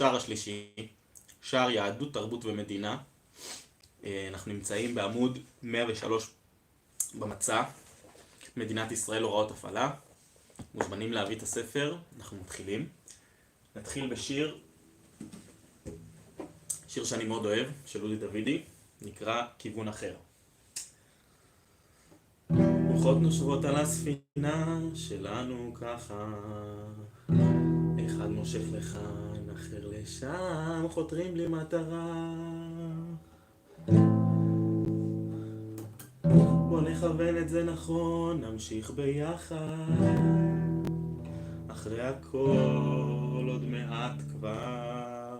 השער השלישי, שער יהדות, תרבות ומדינה. אנחנו נמצאים בעמוד 103 במצע, מדינת ישראל הוראות הפעלה. מוזמנים להביא את הספר, אנחנו מתחילים. נתחיל בשיר שאני מאוד אוהב, של אודי דוידי, נקרא כיוון אחר. רוחות נושבות על הספינה שלנו ככה, אחד מושך לכאן, אחר לשם, חותרים בלי מטרה. בוא נכוון את זה נכון, נמשיך ביחד, אחרי הכל עוד מעט כבר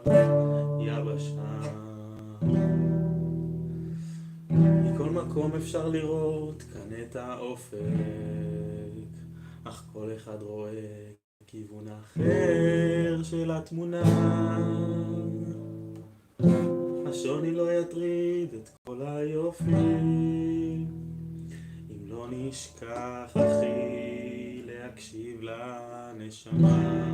יבשה. מכל מקום אפשר לראות כאן את האופק, אך כל אחד רואה כיוון אחר של התמונה. השוני לא יטריד את כל היופי, אם לא נשכח אחי להקשיב לנשמה.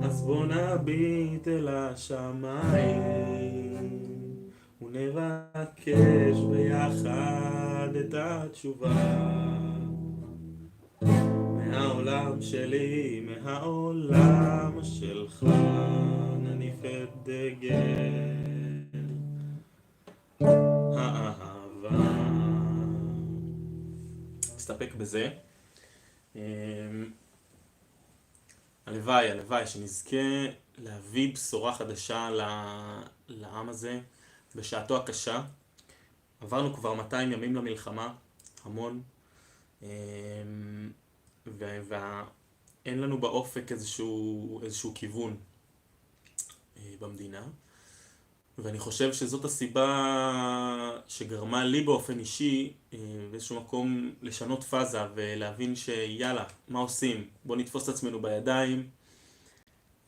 אז בוא נביט אל השמיים ונבקש ביחד את התשובה, מהעולם שלי, מהעולם שלך, נניף את דגל האהבה. נסתפק בזה. הלוואי שנזכה להביא בשורה חדשה לעם הזה בשעתו הקשה. עברנו כבר 200 ימים למלחמה, המון, ואין לנו באופק איזשהו כיוון במדינה, ואני חושב שזאת הסיבה שגרמה לי באופן אישי באיזשהו מקום לשנות פאזה ולהבין שיאללה, מה עושים? בוא נתפוס את עצמנו בידיים.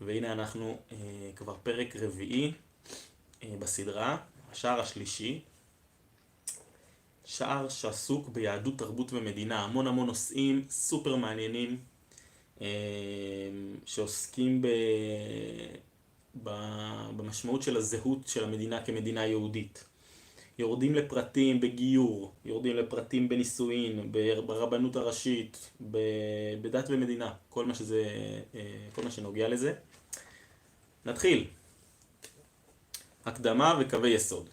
והנה אנחנו כבר פרק רביעי בסדרה, השער השלישי, שער שעסוק ביהדות, תרבות ומדינה. המון נושאים סופר מעניינים שעוסקים במשמעות של הזהות של המדינה כמדינה יהודית. יורדים לפרטים בגיור, יורדים לפרטים בנישואין, ברבנות הראשית, בדת ומדינה, כל מה שנוגע לזה. נתחיל. הקדמה וקווי יסוד.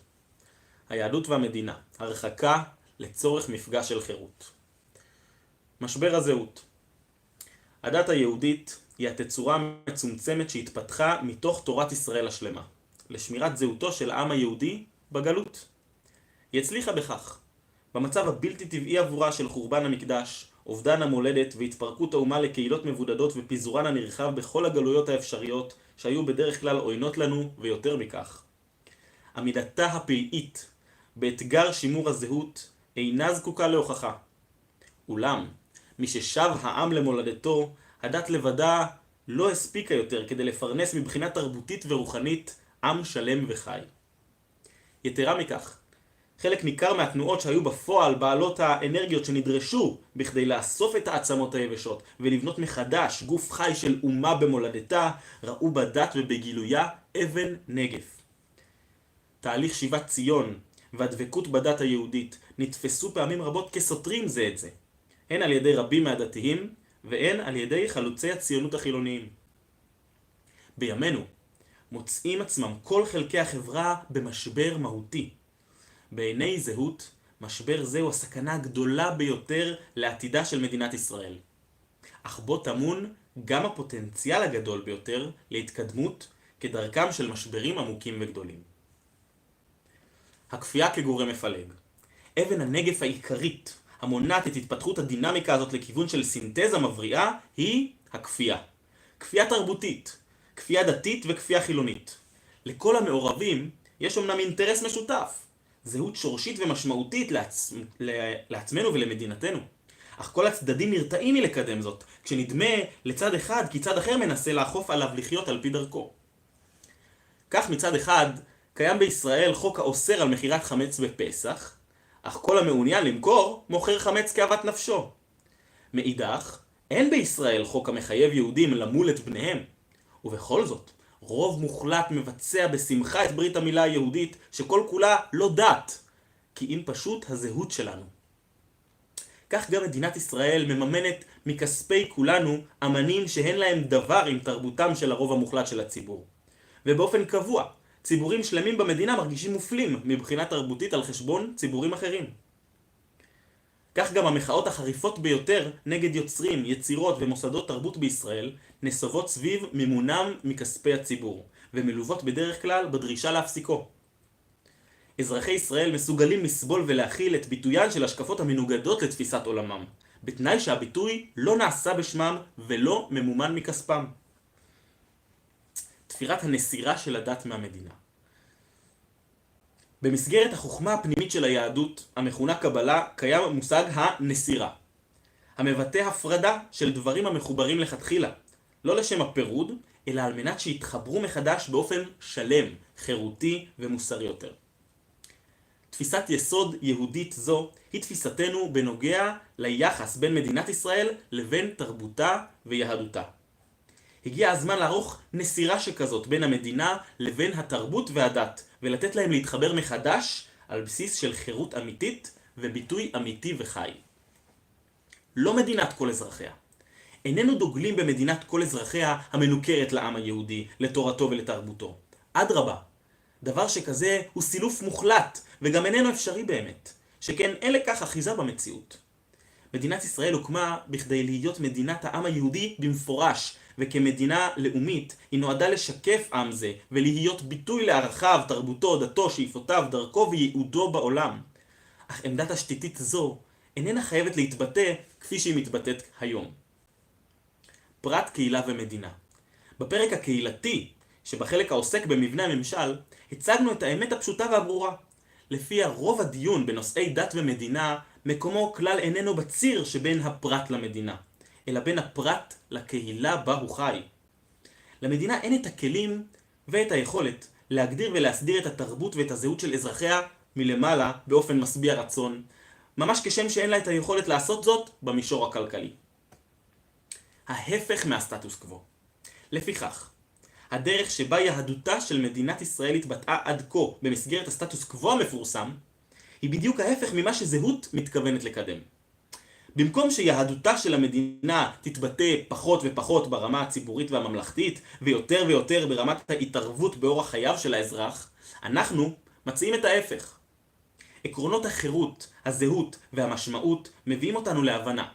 היהדות והמדינה, הרחקה לצורך מפגש של חירות. משבר הזהות. הדת היהודית היא התצורה המצומצמת שהתפתחה מתוך תורת ישראל השלמה, לשמירת זהותו של העם היהודי בגלות. היא הצליחה בכך, במצב הבלתי טבעי עבורה של חורבן המקדש, אובדן המולדת והתפרקות האומה לקהילות מבודדות ופיזורן הנרחב בכל הגלויות האפשריות שהיו בדרך כלל עוינות לנו ויותר מכך. עמידתה הפלאית באתגר שימור הזהות אינה זקוקה להוכחה. אולם, מששב העם למולדתו, הדת לבדה לא הספיקה יותר כדי לפרנס מבחינה תרבותית ורוחנית עם שלם וחי. יתרה מכך, חלק ניכר מהתנועות שהיו בפועל בעלות האנרגיות שנדרשו בכדי לאסוף את העצמות היבשות ולבנות מחדש גוף חי של אומה במולדתה, ראו בדת ובגילויה אבן נגף. תהליך שיבת ציון והדבקות בדת היהודית נתפסו פעמים רבות כסותרים זה את זה, הן על ידי רבים מהדתיים והן על ידי חלוצי הציונות החילוניים. בימינו מוצאים עצמם כל חלקי החברה במשבר מהותי. בעיני זהות, משבר זה הוא הסכנה הגדולה ביותר לעתידה של מדינת ישראל. אך בו טמון גם הפוטנציאל הגדול ביותר להתקדמות כדרכם של משברים עמוקים וגדולים. הכפייה כגורם מפלג. אבן הנגף העיקרית המונעת את התפתחות הדינמיקה הזאת לכיוון של סינתזה מבריאה היא הכפייה. כפייה תרבותית, כפייה דתית וכפייה חילונית. לכל המעורבים יש אמנם אינטרס משותף, זהות שורשית ומשמעותית לעצמנו ולמדינתנו. אך כל הצדדים נרתעים מלקדם זאת, כשנדמה לצד אחד כי צד אחר מנסה לאכוף עליו לחיות על פי דרכו. כך מצד אחד קיים בישראל חוק האוסר על מכירת חמץ בפסח, אך כל המעוניין למכור מוכר חמץ כאוות נפשו. מאידך, אין בישראל חוק המחייב יהודים למול את בניהם. ובכל זאת, רוב מוחלט מבצע בשמחה את ברית המילה היהודית שכל כולה לא דת, כי אם פשוט הזהות שלנו. כך גם מדינת ישראל מממנת מכספי כולנו אמנים שהן להם דבר עם תרבותם של הרוב המוחלט של הציבור. ובאופן קבוע, ציבורים שלמים במדינה מרגישים מופלים מבחינה תרבותית על חשבון ציבורים אחרים. כך גם המחאות החריפות ביותר נגד יוצרים, יצירות ומוסדות תרבות בישראל נסובות סביב מימונם מכספי הציבור, ומלוות בדרך כלל בדרישה להפסיקו. אזרחי ישראל מסוגלים לסבול ולהכיל את ביטוין של השקפות המנוגדות לתפיסת עולמם, בתנאי שהביטוי לא נעשה בשמם ולא ממומן מכספם. תפירת הנסירה של הדת מהמדינה. במסגרת החוכמה הפנימית של היהדות, המכונה קבלה, קיים מושג הנסירה, המבטא הפרדה של דברים המחוברים לכתחילה, לא לשם הפירוד, אלא על מנת שיתחברו מחדש באופן שלם, חירותי ומוסרי יותר. תפיסת יסוד יהודית זו היא תפיסתנו בנוגע ליחס בין מדינת ישראל לבין תרבותה ויהדותה. הגיע הזמן לערוך נסירה שכזאת בין המדינה לבין התרבות והדת, ולתת להם להתחבר מחדש על בסיס של חירות אמיתית וביטוי אמיתי וחי. לא מדינת כל אזרחיה. איננו דוגלים במדינת כל אזרחיה המנוכרת לעם היהודי, לתורתו ולתרבותו. אדרבה, דבר שכזה הוא סילוף מוחלט, וגם איננו אפשרי באמת, שכן אין לכך אחיזה במציאות. מדינת ישראל הוקמה בכדי להיות מדינת העם היהודי במפורש, וכמדינה לאומית היא נועדה לשקף עם זה, ולהיות ביטוי לערכיו, תרבותו, דתו, שאיפותיו, דרכו וייעודו בעולם. אך עמדת השתיתית זו איננה חייבת להתבטא כפי שהיא מתבטאת היום. פרט, קהילה ומדינה. בפרק הקהילתי, שבחלק העוסק במבנה הממשל, הצגנו את האמת הפשוטה והברורה. לפיה רוב הדיון בנושאי דת ומדינה, מקומו כלל איננו בציר שבין הפרט למדינה, אלא בין הפרט לקהילה בה הוא חי. למדינה אין את הכלים ואת היכולת להגדיר ולהסדיר את התרבות ואת הזהות של אזרחיה מלמעלה באופן משביע רצון, ממש כשם שאין לה את היכולת לעשות זאת במישור הכלכלי. ההפך מהסטטוס קוו. לפיכך, הדרך שבה יהדותה של מדינת ישראל התבטאה עד כה במסגרת הסטטוס קוו המפורסם, היא בדיוק ההפך ממה שזהות מתכוונת לקדם. במקום שיהדותה של המדינה תתבטא פחות ופחות ברמה הציבורית והממלכתית, ויותר ויותר ברמת ההתערבות באורח חייו של האזרח, אנחנו מציעים את ההפך. עקרונות החירות, הזהות והמשמעות מביאים אותנו להבנה,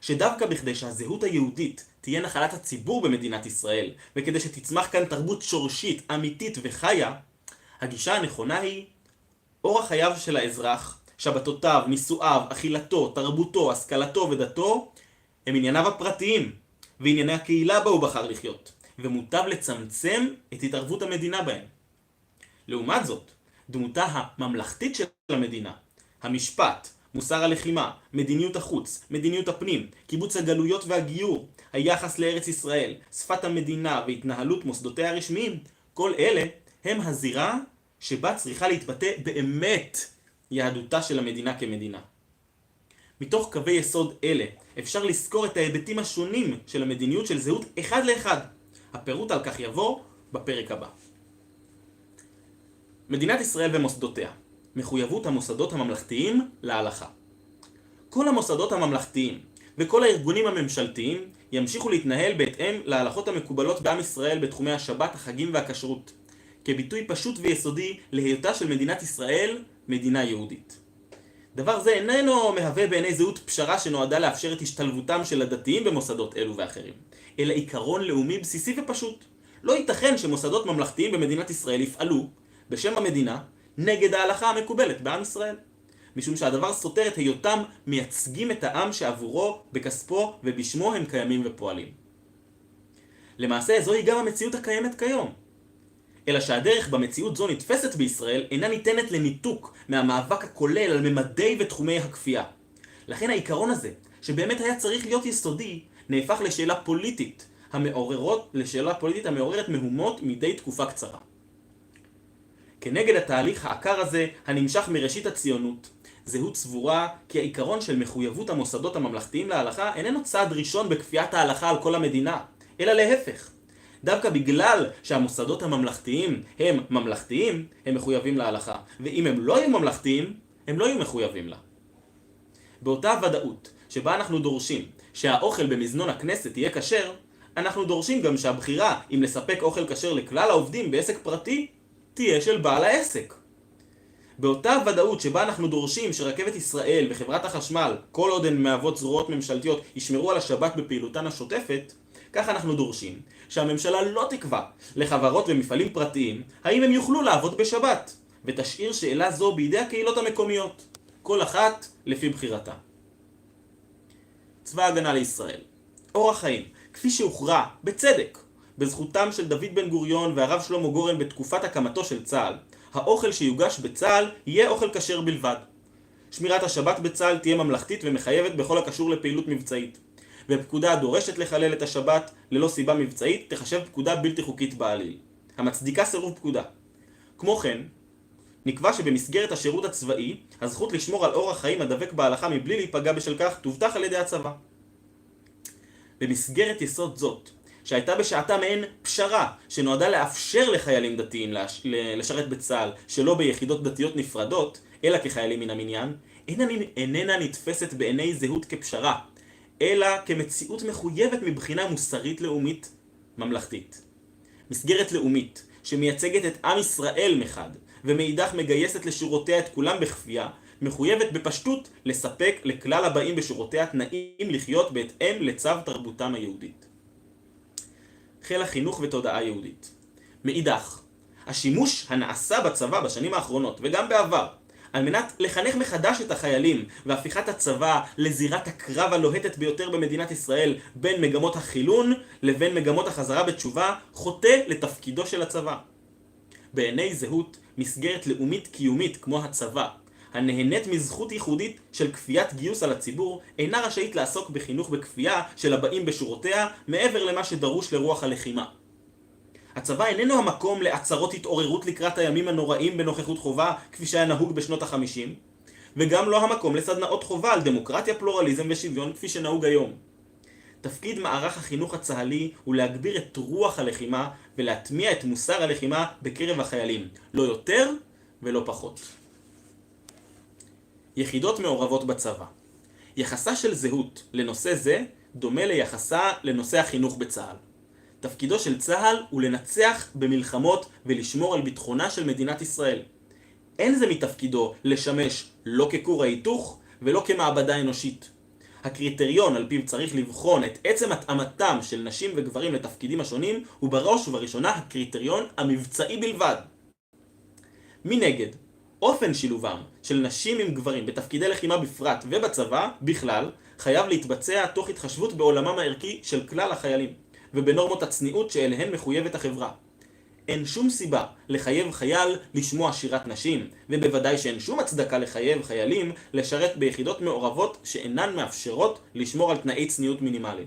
שדווקא בכדי שהזהות היהודית תהיה נחלת הציבור במדינת ישראל, וכדי שתצמח כאן תרבות שורשית, אמיתית וחיה, הגישה הנכונה היא אורח חייו של האזרח, שבתותיו, נישואיו, אכילתו, תרבותו, השכלתו ודתו, הם ענייניו הפרטיים, וענייני הקהילה בה הוא בחר לחיות, ומוטב לצמצם את התערבות המדינה בהם. לעומת זאת, דמותה הממלכתית של המדינה, המשפט, מוסר הלחימה, מדיניות החוץ, מדיניות הפנים, קיבוץ הגלויות והגיור, היחס לארץ ישראל, שפת המדינה והתנהלות מוסדותיה הרשמיים, כל אלה הם הזירה שבה צריכה להתבטא באמת יהדותה של המדינה כמדינה. מתוך קווי יסוד אלה אפשר לזכור את ההיבטים השונים של המדיניות של זהות אחד לאחד. הפירוט על כך יבוא בפרק הבא. מדינת ישראל ומוסדותיה. מחויבות המוסדות הממלכתיים להלכה. כל המוסדות הממלכתיים וכל הארגונים הממשלתיים ימשיכו להתנהל בהתאם להלכות המקובלות בעם ישראל בתחומי השבת, החגים והכשרות, כביטוי פשוט ויסודי להיותה של מדינת ישראל מדינה יהודית. דבר זה איננו מהווה בעיני זהות פשרה שנועדה לאפשר את השתלבותם של הדתיים במוסדות אלו ואחרים, אלא עיקרון לאומי בסיסי ופשוט. לא ייתכן שמוסדות ממלכתיים במדינת ישראל יפעלו בשם המדינה נגד ההלכה המקובלת בעם ישראל, משום שהדבר סותר את היותם מייצגים את העם שעבורו, בכספו ובשמו הם קיימים ופועלים. למעשה זוהי גם המציאות הקיימת כיום. אלא שהדרך במציאות זו נתפסת בישראל אינה ניתנת לניתוק מהמאבק הכולל על ממדי ותחומי הכפייה. לכן העיקרון הזה, שבאמת היה צריך להיות יסודי, נהפך לשאלה פוליטית המעוררת מהומות מדי תקופה קצרה. כנגד התהליך העקר הזה הנמשך מראשית הציונות, זהות סבורה כי העיקרון של מחויבות המוסדות הממלכתיים להלכה איננו צעד ראשון בכפיית ההלכה על כל המדינה, אלא להפך. דווקא בגלל שהמוסדות הממלכתיים הם ממלכתיים, הם מחויבים להלכה, ואם הם לא יהיו ממלכתיים, הם לא יהיו מחויבים לה. באותה ודאות שבה אנחנו דורשים שהאוכל במזנון הכנסת יהיה כשר, אנחנו דורשים גם שהבחירה אם לספק אוכל כשר לכלל העובדים בעסק פרטי תהיה של בעל העסק. באותה ודאות שבה אנחנו דורשים שרכבת ישראל וחברת החשמל, כל עוד הן מהוות זרועות ממשלתיות, ישמרו על השבת בפעילותן השוטפת, כך אנחנו דורשים שהממשלה לא תקבע לחברות ומפעלים פרטיים האם הם יוכלו לעבוד בשבת, ותשאיר שאלה זו בידי הקהילות המקומיות, כל אחת לפי בחירתה. צבא ההגנה לישראל. אורח חיים, כפי שהוכרע בצדק בזכותם של דוד בן גוריון והרב שלמה גורן בתקופת הקמתו של צה"ל, האוכל שיוגש בצה"ל יהיה אוכל כשר בלבד. שמירת השבת בצה"ל תהיה ממלכתית ומחייבת בכל הקשור לפעילות מבצעית. ופקודה הדורשת לחלל את השבת ללא סיבה מבצעית תחשב פקודה בלתי חוקית בעליל, המצדיקה סירוב פקודה. כמו כן, נקבע שבמסגרת השירות הצבאי, הזכות לשמור על אורח חיים הדבק בהלכה מבלי להיפגע בשל כך תובטח על ידי הצבא. במסגרת יסוד זאת, שהייתה בשעתה מעין פשרה שנועדה לאפשר לחיילים דתיים לשרת בצה"ל שלא ביחידות דתיות נפרדות, אלא כחיילים מן המניין, איננה נתפסת בעיני זהות כפשרה, אלא כמציאות מחויבת מבחינה מוסרית לאומית ממלכתית. מסגרת לאומית שמייצגת את עם ישראל מחד, ומאידך מגייסת לשורותיה את כולם בכפייה, מחויבת בפשטות לספק לכלל הבאים בשורותיה תנאים לחיות בהתאם לצו תרבותם היהודית. חיל החינוך ותודעה יהודית. מאידך, השימוש הנעשה בצבא בשנים האחרונות וגם בעבר, על מנת לחנך מחדש את החיילים והפיכת הצבא לזירת הקרב הלוהטת ביותר במדינת ישראל בין מגמות החילון לבין מגמות החזרה בתשובה, חוטא לתפקידו של הצבא. בעיני זהות, מסגרת לאומית קיומית כמו הצבא, הנהנית מזכות ייחודית של כפיית גיוס על הציבור, אינה רשאית לעסוק בחינוך בכפייה של הבאים בשורותיה מעבר למה שדרוש לרוח הלחימה. הצבא איננו המקום לעצרות התעוררות לקראת הימים הנוראים בנוכחות חובה כפי שהיה נהוג בשנות ה-50, וגם לא המקום לסדנאות חובה על דמוקרטיה, פלורליזם ושוויון כפי שנהוג היום. תפקיד מערך החינוך הצה"לי הוא להגביר את רוח הלחימה ולהטמיע את מוסר הלחימה בקרב החיילים, לא יותר ולא פחות. יחידות מעורבות בצבא. יחסה של זהות לנושא זה דומה ליחסה לנושא החינוך בצה"ל. תפקידו של צה"ל הוא לנצח במלחמות ולשמור על ביטחונה של מדינת ישראל. אין זה מתפקידו לשמש לא ככור ההיתוך ולא כמעבדה אנושית. הקריטריון על פיו צריך לבחון את עצם התאמתם של נשים וגברים לתפקידים השונים הוא בראש ובראשונה הקריטריון המבצעי בלבד. מנגד, אופן שילובם של נשים עם גברים בתפקידי לחימה בפרט ובצבא בכלל חייב להתבצע תוך התחשבות בעולמם הערכי של כלל החיילים ובנורמות הצניעות שאליהן מחויבת החברה. אין שום סיבה לחייב חייל לשמוע שירת נשים, ובוודאי שאין שום הצדקה לחייב חיילים לשרת ביחידות מעורבות שאינן מאפשרות לשמור על תנאי צניעות מינימליים.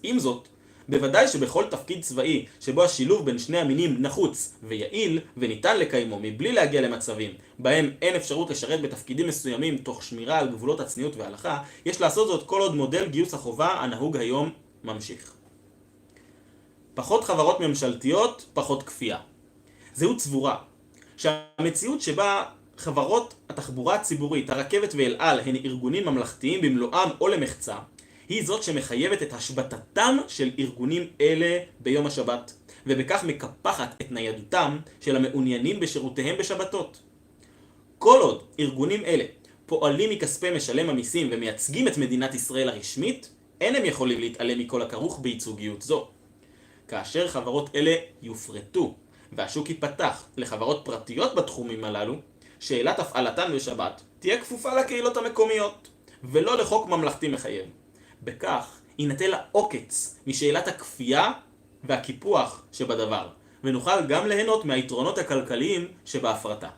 עם זאת, בוודאי שבכל תפקיד צבאי שבו השילוב בין שני המינים נחוץ ויעיל וניתן לקיימו מבלי להגיע למצבים בהם אין אפשרות לשרת בתפקידים מסוימים תוך שמירה על גבולות הצניעות וההלכה, יש לעשות זאת כל עוד מודל גיוס החובה הנהוג היום ממשיך. פחות חברות ממשלתיות, פחות כפייה. זהות סבורה שהמציאות שבה חברות התחבורה הציבורית, הרכבת ואל על הן ארגונים ממלכתיים במלואם או למחצה, היא זאת שמחייבת את השבתתם של ארגונים אלה ביום השבת, ובכך מקפחת את ניידותם של המעוניינים בשירותיהם בשבתות. כל עוד ארגונים אלה פועלים מכספי משלם המיסים ומייצגים את מדינת ישראל הרשמית, אין הם יכולים להתעלם מכל הכרוך בייצוגיות זו. כאשר חברות אלה יופרטו והשוק ייפתח לחברות פרטיות בתחומים הללו, שאלת הפעלתן בשבת תהיה כפופה לקהילות המקומיות ולא לחוק ממלכתי מחייב. בכך יינטל העוקץ משאלת הכפייה והקיפוח שבדבר, ונוכל גם ליהנות מהיתרונות הכלכליים שבהפרטה.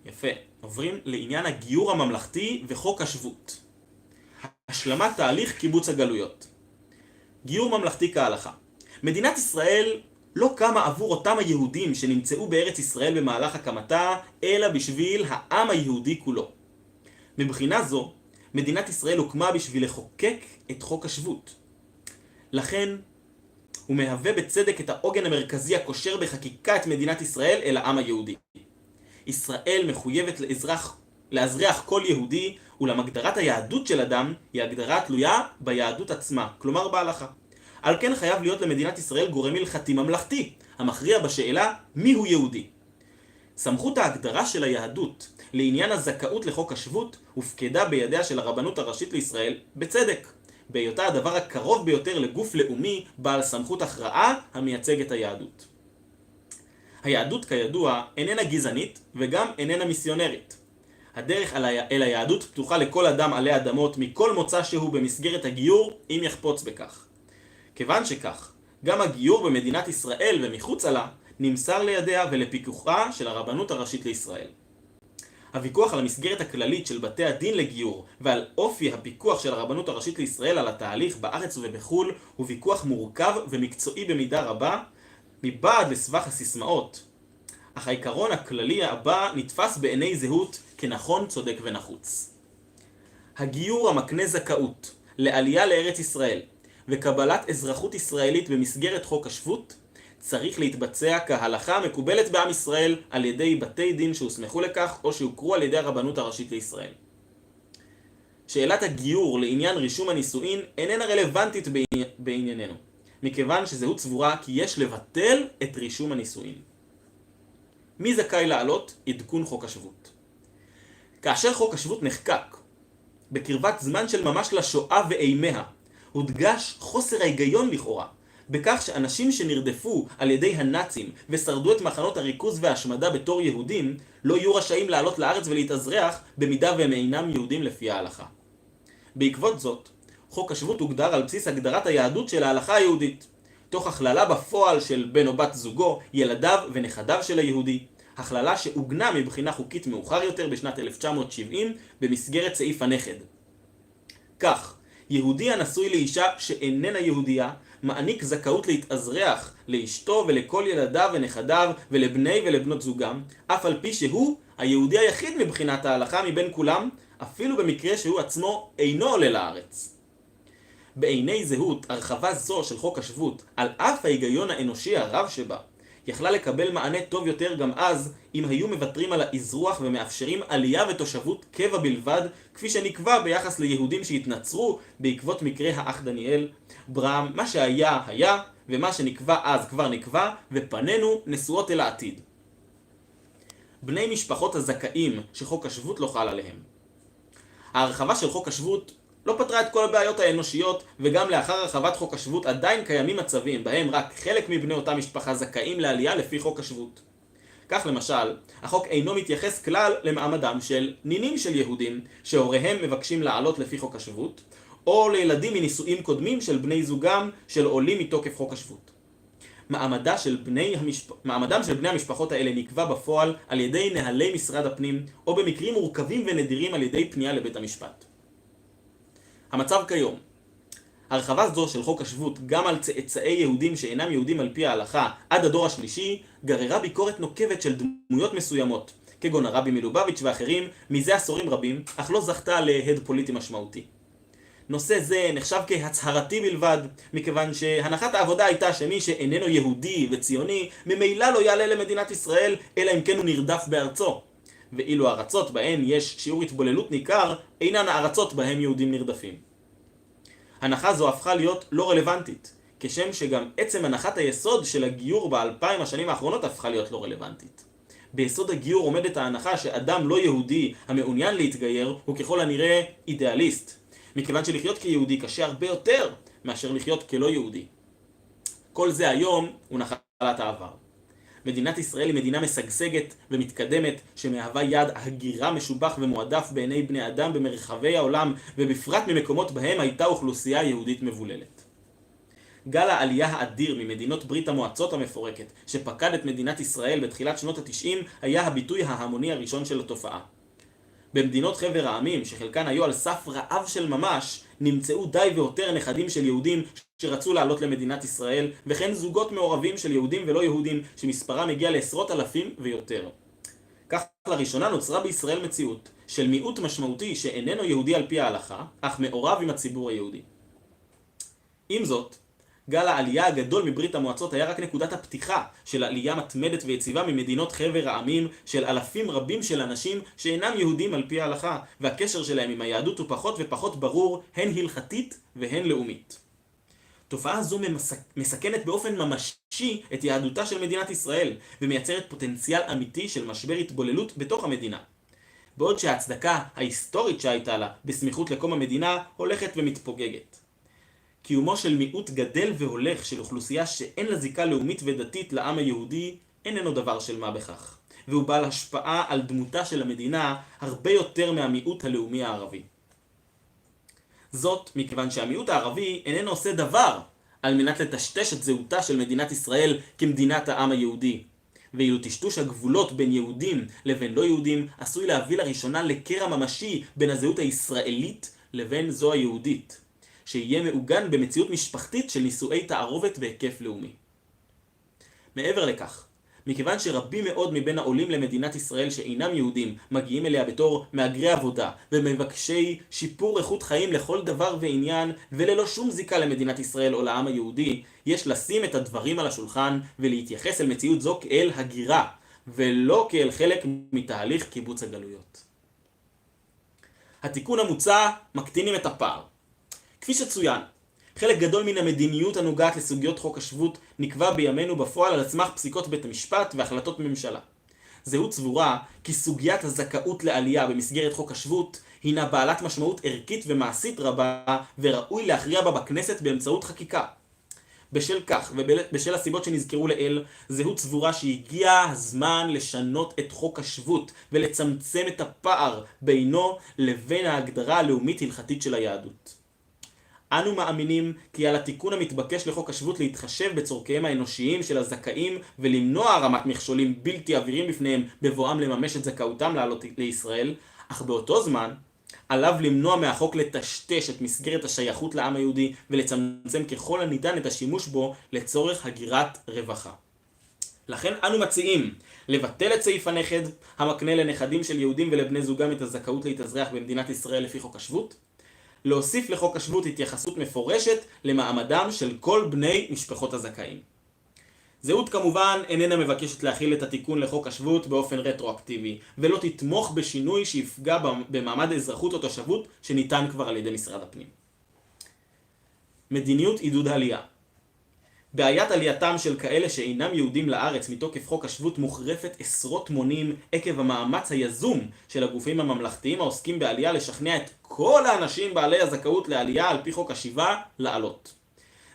יפה, עוברים לעניין הגיור הממלכתי וחוק השבות. השלמת תהליך קיבוץ הגלויות. גיור ממלכתי כהלכה. מדינת ישראל לא קמה עבור אותם היהודים שנמצאו בארץ ישראל במהלך הקמתה, אלא בשביל העם היהודי כולו. מבחינה זו, מדינת ישראל הוקמה בשביל לחוקק את חוק השבות. לכן, הוא מהווה בצדק את העוגן המרכזי הקושר בחקיקה את מדינת ישראל אל העם היהודי. ישראל מחויבת לאזרח כל יהודי, אולם הגדרת היהדות של אדם היא הגדרה תלויה ביהדות עצמה, כלומר בהלכה. על כן חייב להיות למדינת ישראל גורם הלכתי ממלכתי, המכריע בשאלה מיהו יהודי. סמכות ההגדרה של היהדות לעניין הזכאות לחוק השבות הופקדה בידיה של הרבנות הראשית לישראל בצדק, בהיותה הדבר הקרוב ביותר לגוף לאומי בעל סמכות הכרעה המייצג את היהדות. היהדות כידוע איננה גזענית וגם איננה מיסיונרית. הדרך אל היהדות פתוחה לכל אדם עלי אדמות מכל מוצא שהוא במסגרת הגיור, אם יחפוץ בכך. כיוון שכך, גם הגיור במדינת ישראל ומחוצה לה נמסר לידיה ולפיקוחה של הרבנות הראשית לישראל. הוויכוח על המסגרת הכללית של בתי הדין לגיור ועל אופי הפיקוח של הרבנות הראשית לישראל על התהליך בארץ ובחול הוא ויכוח מורכב ומקצועי במידה רבה, מבעד לסבך הסיסמאות. אך העיקרון הכללי הבא נתפס בעיני זהות כנכון, צודק ונחוץ. הגיור המקנה זכאות לעלייה לארץ ישראל וקבלת אזרחות ישראלית במסגרת חוק השבות צריך להתבצע כהלכה המקובלת בעם ישראל על ידי בתי דין שהוסמכו לכך או שהוכרו על ידי הרבנות הראשית לישראל. שאלת הגיור לעניין רישום הנישואין איננה רלוונטית בענייננו, מכיוון שזהות סבורה כי יש לבטל את רישום הנישואין. מי זכאי לעלות? עדכון חוק השבות. כאשר חוק השבות נחקק, בקרבת זמן של ממש לשואה ואימיה, הודגש חוסר ההיגיון לכאורה, בכך שאנשים שנרדפו על ידי הנאצים ושרדו את מחנות הריכוז וההשמדה בתור יהודים, לא יהיו רשאים לעלות לארץ ולהתאזרח במידה והם אינם יהודים לפי ההלכה. בעקבות זאת, חוק השבות הוגדר על בסיס הגדרת היהדות של ההלכה היהודית, תוך הכללה בפועל של בן או בת זוגו, ילדיו ונכדיו של היהודי, הכללה שהוגנה מבחינה חוקית מאוחר יותר בשנת 1970 במסגרת סעיף הנכד. כך, יהודי הנשוי לאישה שאיננה יהודייה, מעניק זכאות להתאזרח לאשתו ולכל ילדיו ונכדיו ולבני ולבנות זוגם, אף על פי שהוא היהודי היחיד מבחינת ההלכה מבין כולם, אפילו במקרה שהוא עצמו אינו עולה לארץ. בעיני זהות, הרחבה זו של חוק השבות, על אף ההיגיון האנושי הרב שבה, יכלה לקבל מענה טוב יותר גם אז, אם היו מוותרים על האזרוח ומאפשרים עלייה ותושבות קבע בלבד, כפי שנקבע ביחס ליהודים שהתנצרו בעקבות מקרה האח דניאל. ברם, מה שהיה היה, ומה שנקבע אז כבר נקבע, ופנינו נשואות אל העתיד. בני משפחות הזכאים שחוק השבות לא חל עליהם. ההרחבה של חוק השבות לא פתרה את כל הבעיות האנושיות, וגם לאחר הרחבת חוק השבות עדיין קיימים מצבים בהם רק חלק מבני אותה משפחה זכאים לעלייה לפי חוק השבות. כך למשל, החוק אינו מתייחס כלל למעמדם של נינים של יהודים שהוריהם מבקשים לעלות לפי חוק השבות, או לילדים מנישואים קודמים של בני זוגם של עולים מתוקף חוק השבות. מעמדם של בני המשפחות האלה נקבע בפועל על ידי נהלי משרד הפנים, או במקרים מורכבים ונדירים על ידי פנייה לבית המשפט. המצב כיום, הרחבה זו של חוק השבות גם על צאצאי יהודים שאינם יהודים על פי ההלכה עד הדור השלישי, גררה ביקורת נוקבת של דמויות מסוימות, כגון הרבי מלובביץ' ואחרים, מזה עשורים רבים, אך לא זכתה להד פוליטי משמעותי. נושא זה נחשב כהצהרתי בלבד, מכיוון שהנחת העבודה הייתה שמי שאיננו יהודי וציוני, ממילא לא יעלה למדינת ישראל, אלא אם כן הוא נרדף בארצו. ואילו הארצות בהן יש שיעור התבוללות ניכר, אינן הארצות בהן יהודים נרדפים. הנחה זו הפכה להיות לא רלוונטית, כשם שגם עצם הנחת היסוד של הגיור ב2000 השנים האחרונות הפכה להיות לא רלוונטית. ביסוד הגיור עומדת ההנחה שאדם לא יהודי המעוניין להתגייר הוא ככל הנראה אידיאליסט, מכיוון שלחיות כיהודי קשה הרבה יותר מאשר לחיות כלא יהודי. כל זה היום הוא נחלת העבר. מדינת ישראל היא מדינה משגשגת ומתקדמת שמהווה יעד הגירה משובח ומועדף בעיני בני אדם במרחבי העולם, ובפרט ממקומות בהם הייתה אוכלוסייה יהודית מבוללת. גל העלייה האדיר ממדינות ברית המועצות המפורקת שפקד את מדינת ישראל בתחילת שנות ה-90 היה הביטוי ההמוני הראשון של התופעה. במדינות חבר העמים, שחלקן היו על סף רעב של ממש, נמצאו די ויותר נכדים של יהודים שרצו לעלות למדינת ישראל, וכן זוגות מעורבים של יהודים ולא יהודים שמספרם הגיע לעשרות אלפים ויותר. כך לראשונה נוצרה בישראל מציאות של מיעוט משמעותי שאיננו יהודי על פי ההלכה, אך מעורב עם הציבור היהודי. עם זאת, גל העלייה הגדול מברית המועצות היה רק נקודת הפתיחה של עלייה מתמדת ויציבה ממדינות חבר העמים של אלפים רבים של אנשים שאינם יהודים על פי ההלכה, והקשר שלהם עם היהדות הוא פחות ופחות ברור, הן הלכתית והן לאומית. תופעה זו מסכנת באופן ממשי את יהדותה של מדינת ישראל, ומייצרת פוטנציאל אמיתי של משבר התבוללות בתוך המדינה. בעוד שההצדקה ההיסטורית שהייתה לה בסמיכות לקום המדינה הולכת ומתפוגגת. קיומו של מיעוט גדל והולך של אוכלוסייה שאין לה זיקה לאומית ודתית לעם היהודי איננו דבר של מה בכך, והוא בעל השפעה על דמותה של המדינה הרבה יותר מהמיעוט הלאומי הערבי. זאת מכיוון שהמיעוט הערבי איננו עושה דבר על מנת לטשטש את זהותה של מדינת ישראל כמדינת העם היהודי. ואילו טשטוש הגבולות בין יהודים לבין לא יהודים עשוי להביא לראשונה לקרע ממשי בין הזהות הישראלית לבין זו היהודית, שיהיה מעוגן במציאות משפחתית של נישואי תערובת בהיקף לאומי. מעבר לכך, מכיוון שרבים מאוד מבין העולים למדינת ישראל שאינם יהודים מגיעים אליה בתור מהגרי עבודה ומבקשי שיפור איכות חיים לכל דבר ועניין וללא שום זיקה למדינת ישראל או לעם היהודי, יש לשים את הדברים על השולחן ולהתייחס אל מציאות זו כאל הגירה ולא כאל חלק מתהליך קיבוץ הגלויות. התיקון המוצע מקטינים את הפער. כפי שצוין, חלק גדול מן המדיניות הנוגעת לסוגיות חוק השבות נקבע בימינו בפועל על סמך פסיקות בית המשפט והחלטות ממשלה. זהות סבורה כי סוגיית הזכאות לעלייה במסגרת חוק השבות הינה בעלת משמעות ערכית ומעשית רבה וראוי להכריע בה בכנסת באמצעות חקיקה. בשל כך ובשל הסיבות שנזכרו לעיל, זהות סבורה שהגיע הזמן לשנות את חוק השבות ולצמצם את הפער בינו לבין ההגדרה הלאומית הלכתית של היהדות. אנו מאמינים כי על התיקון המתבקש לחוק השבות להתחשב בצורכיהם האנושיים של הזכאים ולמנוע הרמת מכשולים בלתי עבירים בפניהם בבואם לממש את זכאותם לעלות לישראל, אך באותו זמן עליו למנוע מהחוק לטשטש את מסגרת השייכות לעם היהודי ולצמצם ככל הניתן את השימוש בו לצורך הגירת רווחה. לכן אנו מציעים לבטל את סעיף הנכד המקנה לנכדים של יהודים ולבני זוגם את הזכאות להתאזרח במדינת ישראל לפי חוק השבות, להוסיף לחוק השבות התייחסות מפורשת למעמדם של כל בני משפחות הזכאים. זהות כמובן איננה מבקשת להכיל את התיקון לחוק השבות באופן רטרואקטיבי, ולא תתמוך בשינוי שיפגע במעמד אזרחות או תושבות שניתן כבר על ידי משרד הפנים. מדיניות עידוד העלייה. בעיית עלייתם של כאלה שאינם יהודים לארץ מתוקף חוק השבות מוחרפת עשרות מונים עקב המאמץ היזום של הגופים הממלכתיים העוסקים בעלייה לשכנע את כל האנשים בעלי הזכאות לעלייה על פי חוק השיבה לעלות.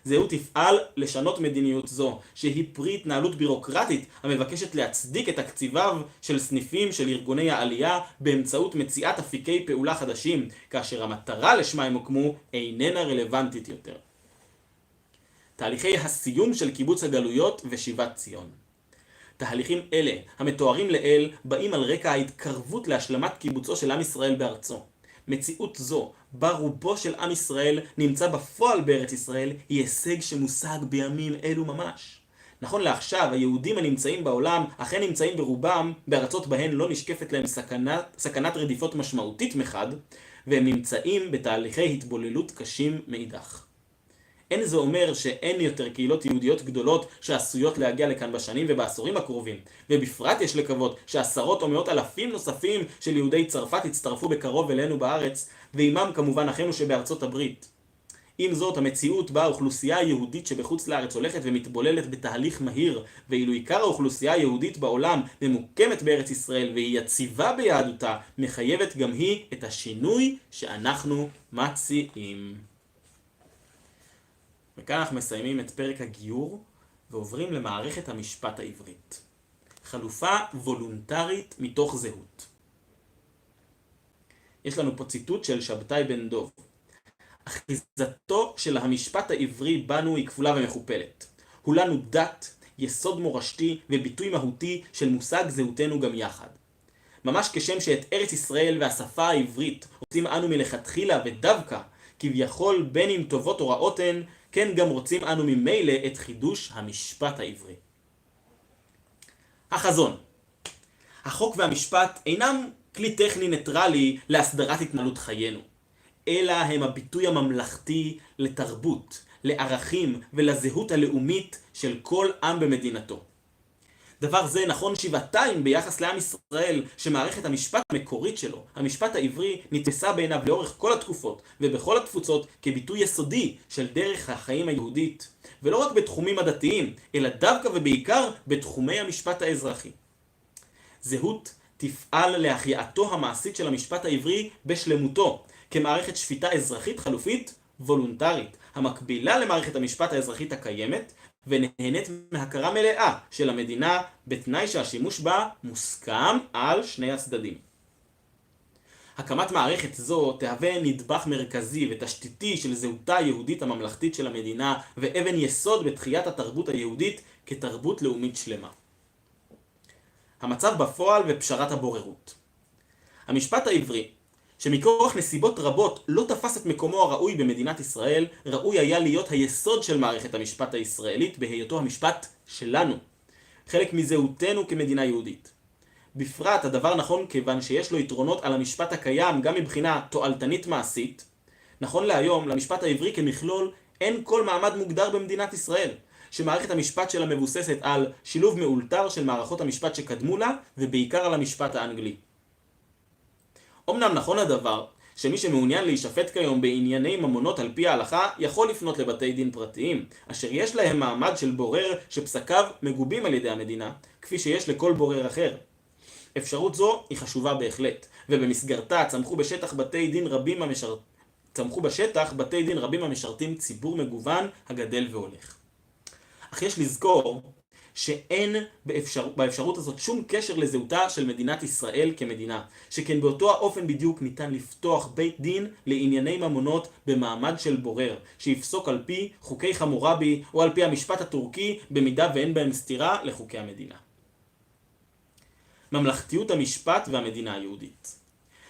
זהו תפעל לשנות מדיניות זו, שהיא פרי התנהלות בירוקרטית המבקשת להצדיק את תקציביו של סניפים של ארגוני העלייה באמצעות מציאת אפיקי פעולה חדשים, כאשר המטרה לשמה הם הוקמו איננה רלוונטית יותר. תהליכי הסיום של קיבוץ הגלויות ושיבת ציון. תהליכים אלה, המתוארים לעיל, באים על רקע ההתקרבות להשלמת קיבוצו של עם ישראל בארצו. מציאות זו, בה רובו של עם ישראל נמצא בפועל בארץ ישראל, היא הישג שמושג בימים אלו ממש. נכון לעכשיו, היהודים הנמצאים בעולם אכן נמצאים ברובם בארצות בהן לא נשקפת להם סכנת רדיפות משמעותית מחד, והם נמצאים בתהליכי התבוללות קשים מאידך. אין זה אומר שאין יותר קהילות יהודיות גדולות שעשויות להגיע לכאן בשנים ובעשורים הקרובים, ובפרט יש לקוות שעשרות או מאות אלפים נוספים של יהודי צרפת יצטרפו בקרוב אלינו בארץ, ועימם כמובן אחינו שבארצות הברית. עם זאת, המציאות בה האוכלוסייה היהודית שבחוץ לארץ הולכת ומתבוללת בתהליך מהיר, ואילו עיקר האוכלוסייה היהודית בעולם ממוקמת בארץ ישראל והיא יציבה ביהדותה, מחייבת גם היא את השינוי שאנחנו מציעים. וכאן אנחנו מסיימים את פרק הגיור ועוברים למערכת המשפט העברית. חלופה וולונטרית מתוך זהות. יש לנו פה ציטוט של שבתאי בן דוב. אחיזתו של המשפט העברי בנו היא כפולה ומכופלת. הוא לנו דת, יסוד מורשתי וביטוי מהותי של מושג זהותנו גם יחד. ממש כשם שאת ארץ ישראל והשפה העברית רוצים אנו מלכתחילה ודווקא, כביכול בין אם טובות או רעות הן, כן גם רוצים אנו ממילא את חידוש המשפט העברי. החזון. החוק והמשפט אינם כלי טכני ניטרלי להסדרת התנהלות חיינו, אלא הם הביטוי הממלכתי לתרבות, לערכים ולזהות הלאומית של כל עם במדינתו. דבר זה נכון שבעתיים ביחס לעם ישראל, שמערכת המשפט המקורית שלו, המשפט העברי, נתפסה בעיניו לאורך כל התקופות ובכל התפוצות כביטוי יסודי של דרך החיים היהודית, ולא רק בתחומים הדתיים, אלא דווקא ובעיקר בתחומי המשפט האזרחי. זהות תפעל להחייאתו המעשית של המשפט העברי בשלמותו, כמערכת שפיטה אזרחית חלופית וולונטרית, המקבילה למערכת המשפט האזרחית הקיימת, ונהנית מהכרה מלאה של המדינה בתנאי שהשימוש בה מוסכם על שני הצדדים. הקמת מערכת זו תהווה נדבך מרכזי ותשתיתי של זהותה היהודית הממלכתית של המדינה, ואבן יסוד בתחיית התרבות היהודית כתרבות לאומית שלמה. המצב בפועל ופשרת הבוררות. המשפט העברי, שמכורח נסיבות רבות לא תפס את מקומו הראוי במדינת ישראל, ראוי היה להיות היסוד של מערכת המשפט הישראלית בהיותו המשפט שלנו, חלק מזהותנו כמדינה יהודית. בפרט הדבר נכון כיוון שיש לו יתרונות על המשפט הקיים גם מבחינה תועלתנית מעשית. נכון להיום למשפט העברי כמכלול אין כל מעמד מוגדר במדינת ישראל, שמערכת המשפט שלה מבוססת על שילוב מאולתר של מערכות המשפט שקדמו לה ובעיקר על המשפט האנגלי. אמנם נכון הדבר שמי שמעוניין להישפט כיום בענייני ממונות על פי ההלכה יכול לפנות לבתי דין פרטיים, אשר יש להם מעמד של בורר שפסקיו מגובים על ידי המדינה, כפי שיש לכל בורר אחר. אפשרות זו היא חשובה בהחלט, ובמסגרתה צמחו בשטח בתי דין רבים המשרתים ציבור מגוון הגדל והולך. אך יש לזכור שאין באפשרות הזאת שום קשר לזהותה של מדינת ישראל כמדינה, שכן באותו האופן בדיוק ניתן לפתוח בית דין לענייני ממונות במעמד של בורר, שיפסוק על פי חוקי חמורבי או על פי המשפט הטורקי במידה ואין בהם סתירה לחוקי המדינה. ממלכתיות המשפט והמדינה היהודית.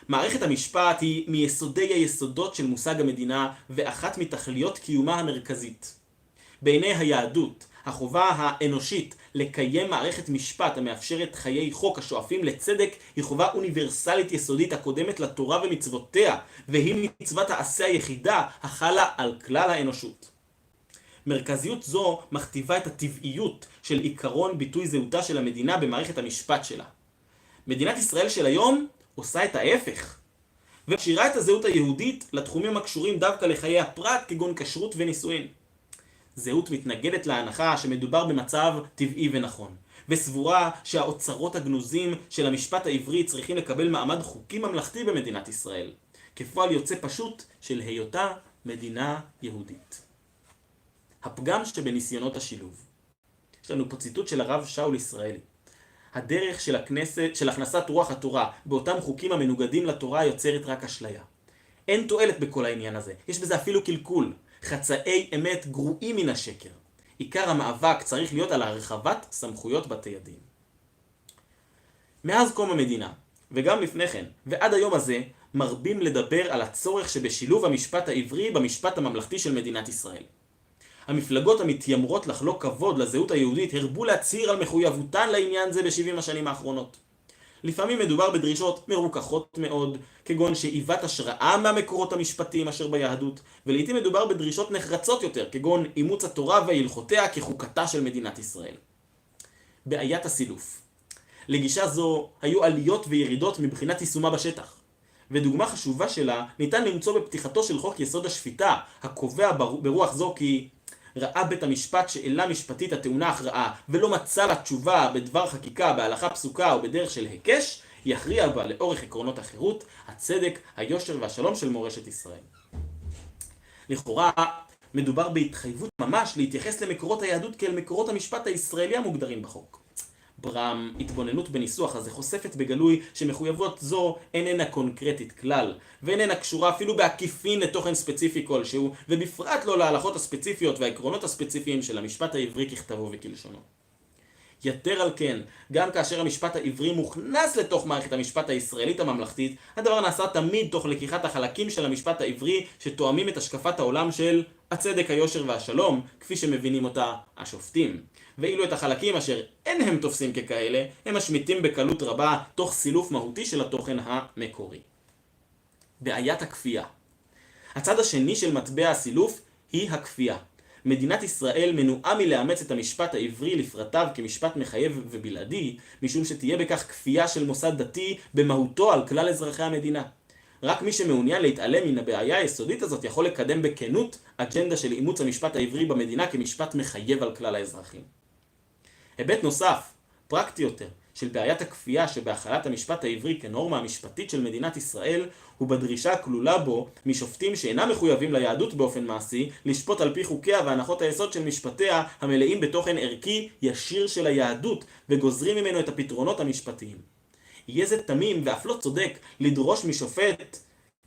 מערכת המשפט היא מיסודי היסודות של מושג המדינה ואחת מתכליות קיומה המרכזית. בעיני היהדות, החובה האנושית לקיים מערכת משפט המאפשרת חיי חוק השואפים לצדק היא חובה אוניברסלית יסודית הקודמת לתורה ומצוותיה, והיא מצוות העשה היחידה החלה על כלל האנושות. מרכזיות זו מכתיבה את הטבעיות של עיקרון ביטוי זהותה של המדינה במערכת המשפט שלה. מדינת ישראל של היום עושה את ההפך, ומשאירה את הזהות היהודית לתחומים הקשורים דווקא לחיי הפרט כגון כשרות ונישואין. זהות מתנגדת להנחה שמדובר במצב טבעי ונכון, וסבורה שהאוצרות הגנוזים של המשפט העברי צריכים לקבל מעמד חוקי ממלכתי במדינת ישראל, כפועל יוצא פשוט של היותה מדינה יהודית. הפגם שבניסיונות השילוב. יש לנו פה ציטוט של הרב שאול ישראלי. הדרך של הכנסת רוח התורה באותם חוקים המנוגדים לתורה יוצרת רק אשליה. אין תועלת בכל העניין הזה, יש בזה אפילו קלקול. חצאי אמת גרועים מן השקר. עיקר המאבק צריך להיות על הרחבת סמכויות בתי הדין. מאז קום המדינה, וגם לפני כן, ועד היום הזה, מרבים לדבר על הצורך שבשילוב המשפט העברי במשפט הממלכתי של מדינת ישראל. המפלגות המתיימרות לחלוק כבוד לזהות היהודית הרבו להצהיר על מחויבותן לעניין זה ב-70 השנים האחרונות. לפעמים מדובר בדרישות מרוככות מאוד, כגון שאיבת השראה מהמקורות המשפטיים אשר ביהדות, ולעיתים מדובר בדרישות נחרצות יותר, כגון אימוץ התורה והלכותיה כחוקתה של מדינת ישראל. בעיית הסילוף. לגישה זו היו עליות וירידות מבחינת יישומה בשטח, ודוגמה חשובה שלה ניתן למצוא בפתיחתו של חוק יסוד השפיטה, הקובע ברוח זו כי ראה בית המשפט שאלה משפטית הטעונה הכרעה ולא מצא לה תשובה בדבר חקיקה, בהלכה פסוקה או בדרך של היקש, יכריע בה לאורך עקרונות החירות, הצדק, היושר והשלום של מורשת ישראל. לכאורה מדובר בהתחייבות ממש להתייחס למקורות היהדות כאל מקורות המשפט הישראלי המוגדרים בחוק. ברם, התבוננות בניסוח הזה חושפת בגלוי שמחויבות זו איננה קונקרטית כלל, ואיננה קשורה אפילו בעקיפין לתוכן ספציפי כלשהו, ובפרט לא להלכות הספציפיות והעקרונות הספציפיים של המשפט העברי ככתבו וכלשונו. יתר על כן, גם כאשר המשפט העברי מוכנס לתוך מערכת המשפט הישראלית הממלכתית, הדבר נעשה תמיד תוך לקיחת החלקים של המשפט העברי שתואמים את השקפת העולם של הצדק, היושר והשלום, כפי שמבינים אותה השופטים. ואילו את החלקים אשר אין הם תופסים ככאלה, הם משמיטים בקלות רבה תוך סילוף מהותי של התוכן המקורי. בעיית הכפייה. הצד השני של מטבע הסילוף היא הכפייה. מדינת ישראל מנועה מלאמץ את המשפט העברי לפרטיו כמשפט מחייב ובלעדי, משום שתהיה בכך כפייה של מוסד דתי במהותו על כלל אזרחי המדינה. רק מי שמעוניין להתעלם מן הבעיה היסודית הזאת יכול לקדם בכנות אג'נדה של אימוץ המשפט העברי במדינה כמשפט מחייב על כלל האזרחים. היבט נוסף, פרקטי יותר, של בעיית הכפייה שבהחלת המשפט העברי כנורמה המשפטית של מדינת ישראל, הוא בדרישה הכלולה בו משופטים שאינם מחויבים ליהדות באופן מעשי, לשפוט על פי חוקיה והנחות היסוד של משפטיה המלאים בתוכן ערכי ישיר של היהדות, וגוזרים ממנו את הפתרונות המשפטיים. יהיה זה תמים ואף לא צודק לדרוש משופט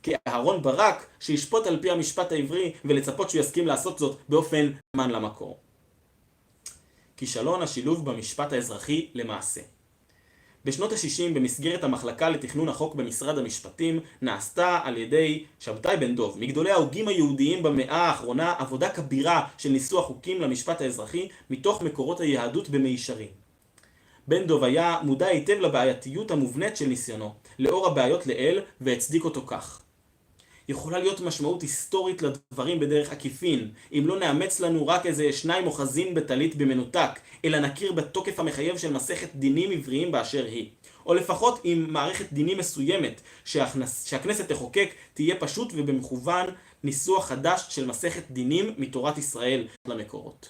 כאהרון ברק שישפוט על פי המשפט העברי ולצפות שהוא יסכים לעשות זאת באופן מן למקור. כישלון השילוב במשפט האזרחי למעשה. בשנות ה-60 במסגרת המחלקה לתכנון החוק במשרד המשפטים נעשתה על ידי שבתאי בן דוב, מגדולי ההוגים היהודיים במאה האחרונה, עבודה כבירה של ניסוח חוקים למשפט האזרחי מתוך מקורות היהדות במישרין. בן דוב היה מודע היטב לבעייתיות המובנית של ניסיונו, לאור הבעיות לאל, והצדיק אותו כך. יכולה להיות משמעות היסטורית לדברים בדרך עקיפין, אם לא נאמץ לנו רק איזה שניים אוחזין בטלית במנותק, אלא נכיר בתוקף המחייב של מסכת דינים עבריים באשר היא. או לפחות אם מערכת דינים מסוימת שהכנסת תחוקק תהיה פשוט ובמכוון ניסוח חדש של מסכת דינים מתורת ישראל למקורות.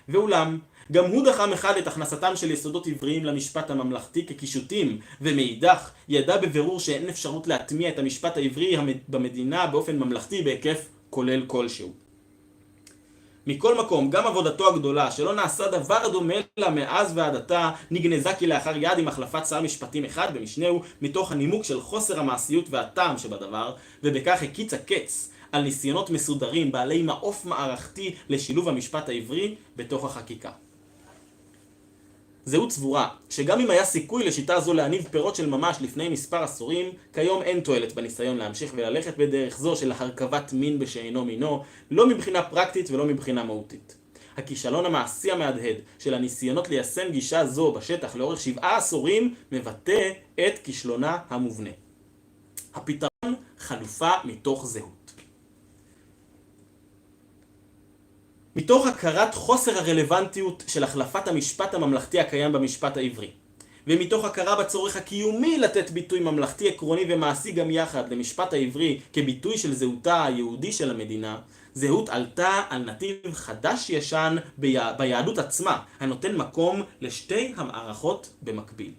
ואולם, גם הוא דחה מחד את הכנסתם של יסודות עבריים למשפט הממלכתי כקישוטים, ומאידך ידע בבירור שאין אפשרות להטמיע את המשפט העברי במדינה באופן ממלכתי בהיקף כולל כלשהו. מכל מקום, גם עבודתו הגדולה, שלא נעשה דבר דומה לה מאז ועד עתה, נגנזה כלאחר יד עם החלפת שר משפטים אחד במשנהו, מתוך הנימוק של חוסר המעשיות והטעם שבדבר, ובכך הקיץ הקץ על ניסיונות מסודרים בעלי מעוף מערכתי לשילוב המשפט העברי בתוך החקיקה. זהות סבורה שגם אם היה סיכוי לשיטה זו להניב פירות של ממש לפני מספר עשורים, כיום אין תועלת בניסיון להמשיך וללכת בדרך זו של הרכבת מין בשאינו מינו, לא מבחינה פרקטית ולא מבחינה מהותית. הכישלון המעשי המהדהד של הניסיונות ליישם גישה זו בשטח לאורך 7 עשורים מבטא את כישלונה המובנה. הפתרון חלופה מתוך זהות. מתוך הכרת חוסר הרלוונטיות של החלפת המשפט הממלכתי הקיים במשפט העברי, ומתוך הכרה בצורך הקיומי לתת ביטוי ממלכתי עקרוני ומעשי גם יחד למשפט העברי כביטוי של זהותה היהודי של המדינה, זהות עלתה על נתיב חדש ישן ביהדות עצמה, הנותן מקום לשתי המערכות במקביל.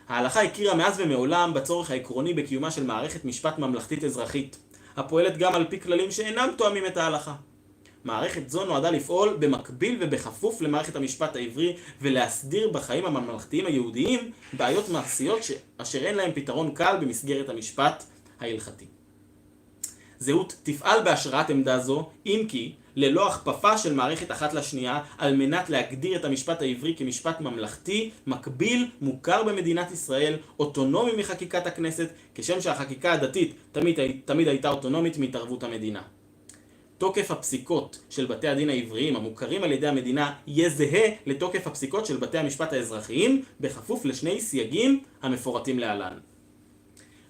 ההלכה הכירה מאז ומעולם בצורך העקרוני בקיומה של מערכת משפט ממלכתית אזרחית, הפועלת גם על פי כללים שאינם תואמים את ההלכה. מערכת זו נועדה לפעול במקביל ובכפוף למערכת המשפט העברי ולהסדיר בחיים הממלכתיים היהודיים בעיות מעשיות אשר אין להם פתרון קל במסגרת המשפט ההלכתי. זהות תפעל בהשראת עמדה זו, אם כי ללא הכפפה של מערכת אחת לשנייה, על מנת להגדיר את המשפט העברי כמשפט ממלכתי, מקביל, מוכר במדינת ישראל, אוטונומי מחקיקת הכנסת, כשם שהחקיקה הדתית תמיד הייתה אוטונומית מהתערבות המדינה. תוקף הפסיקות של בתי הדין העבריים המוכרים על ידי המדינה יהיה זהה לתוקף הפסיקות של בתי המשפט האזרחיים, בכפוף לשני סייגים המפורטים להלן.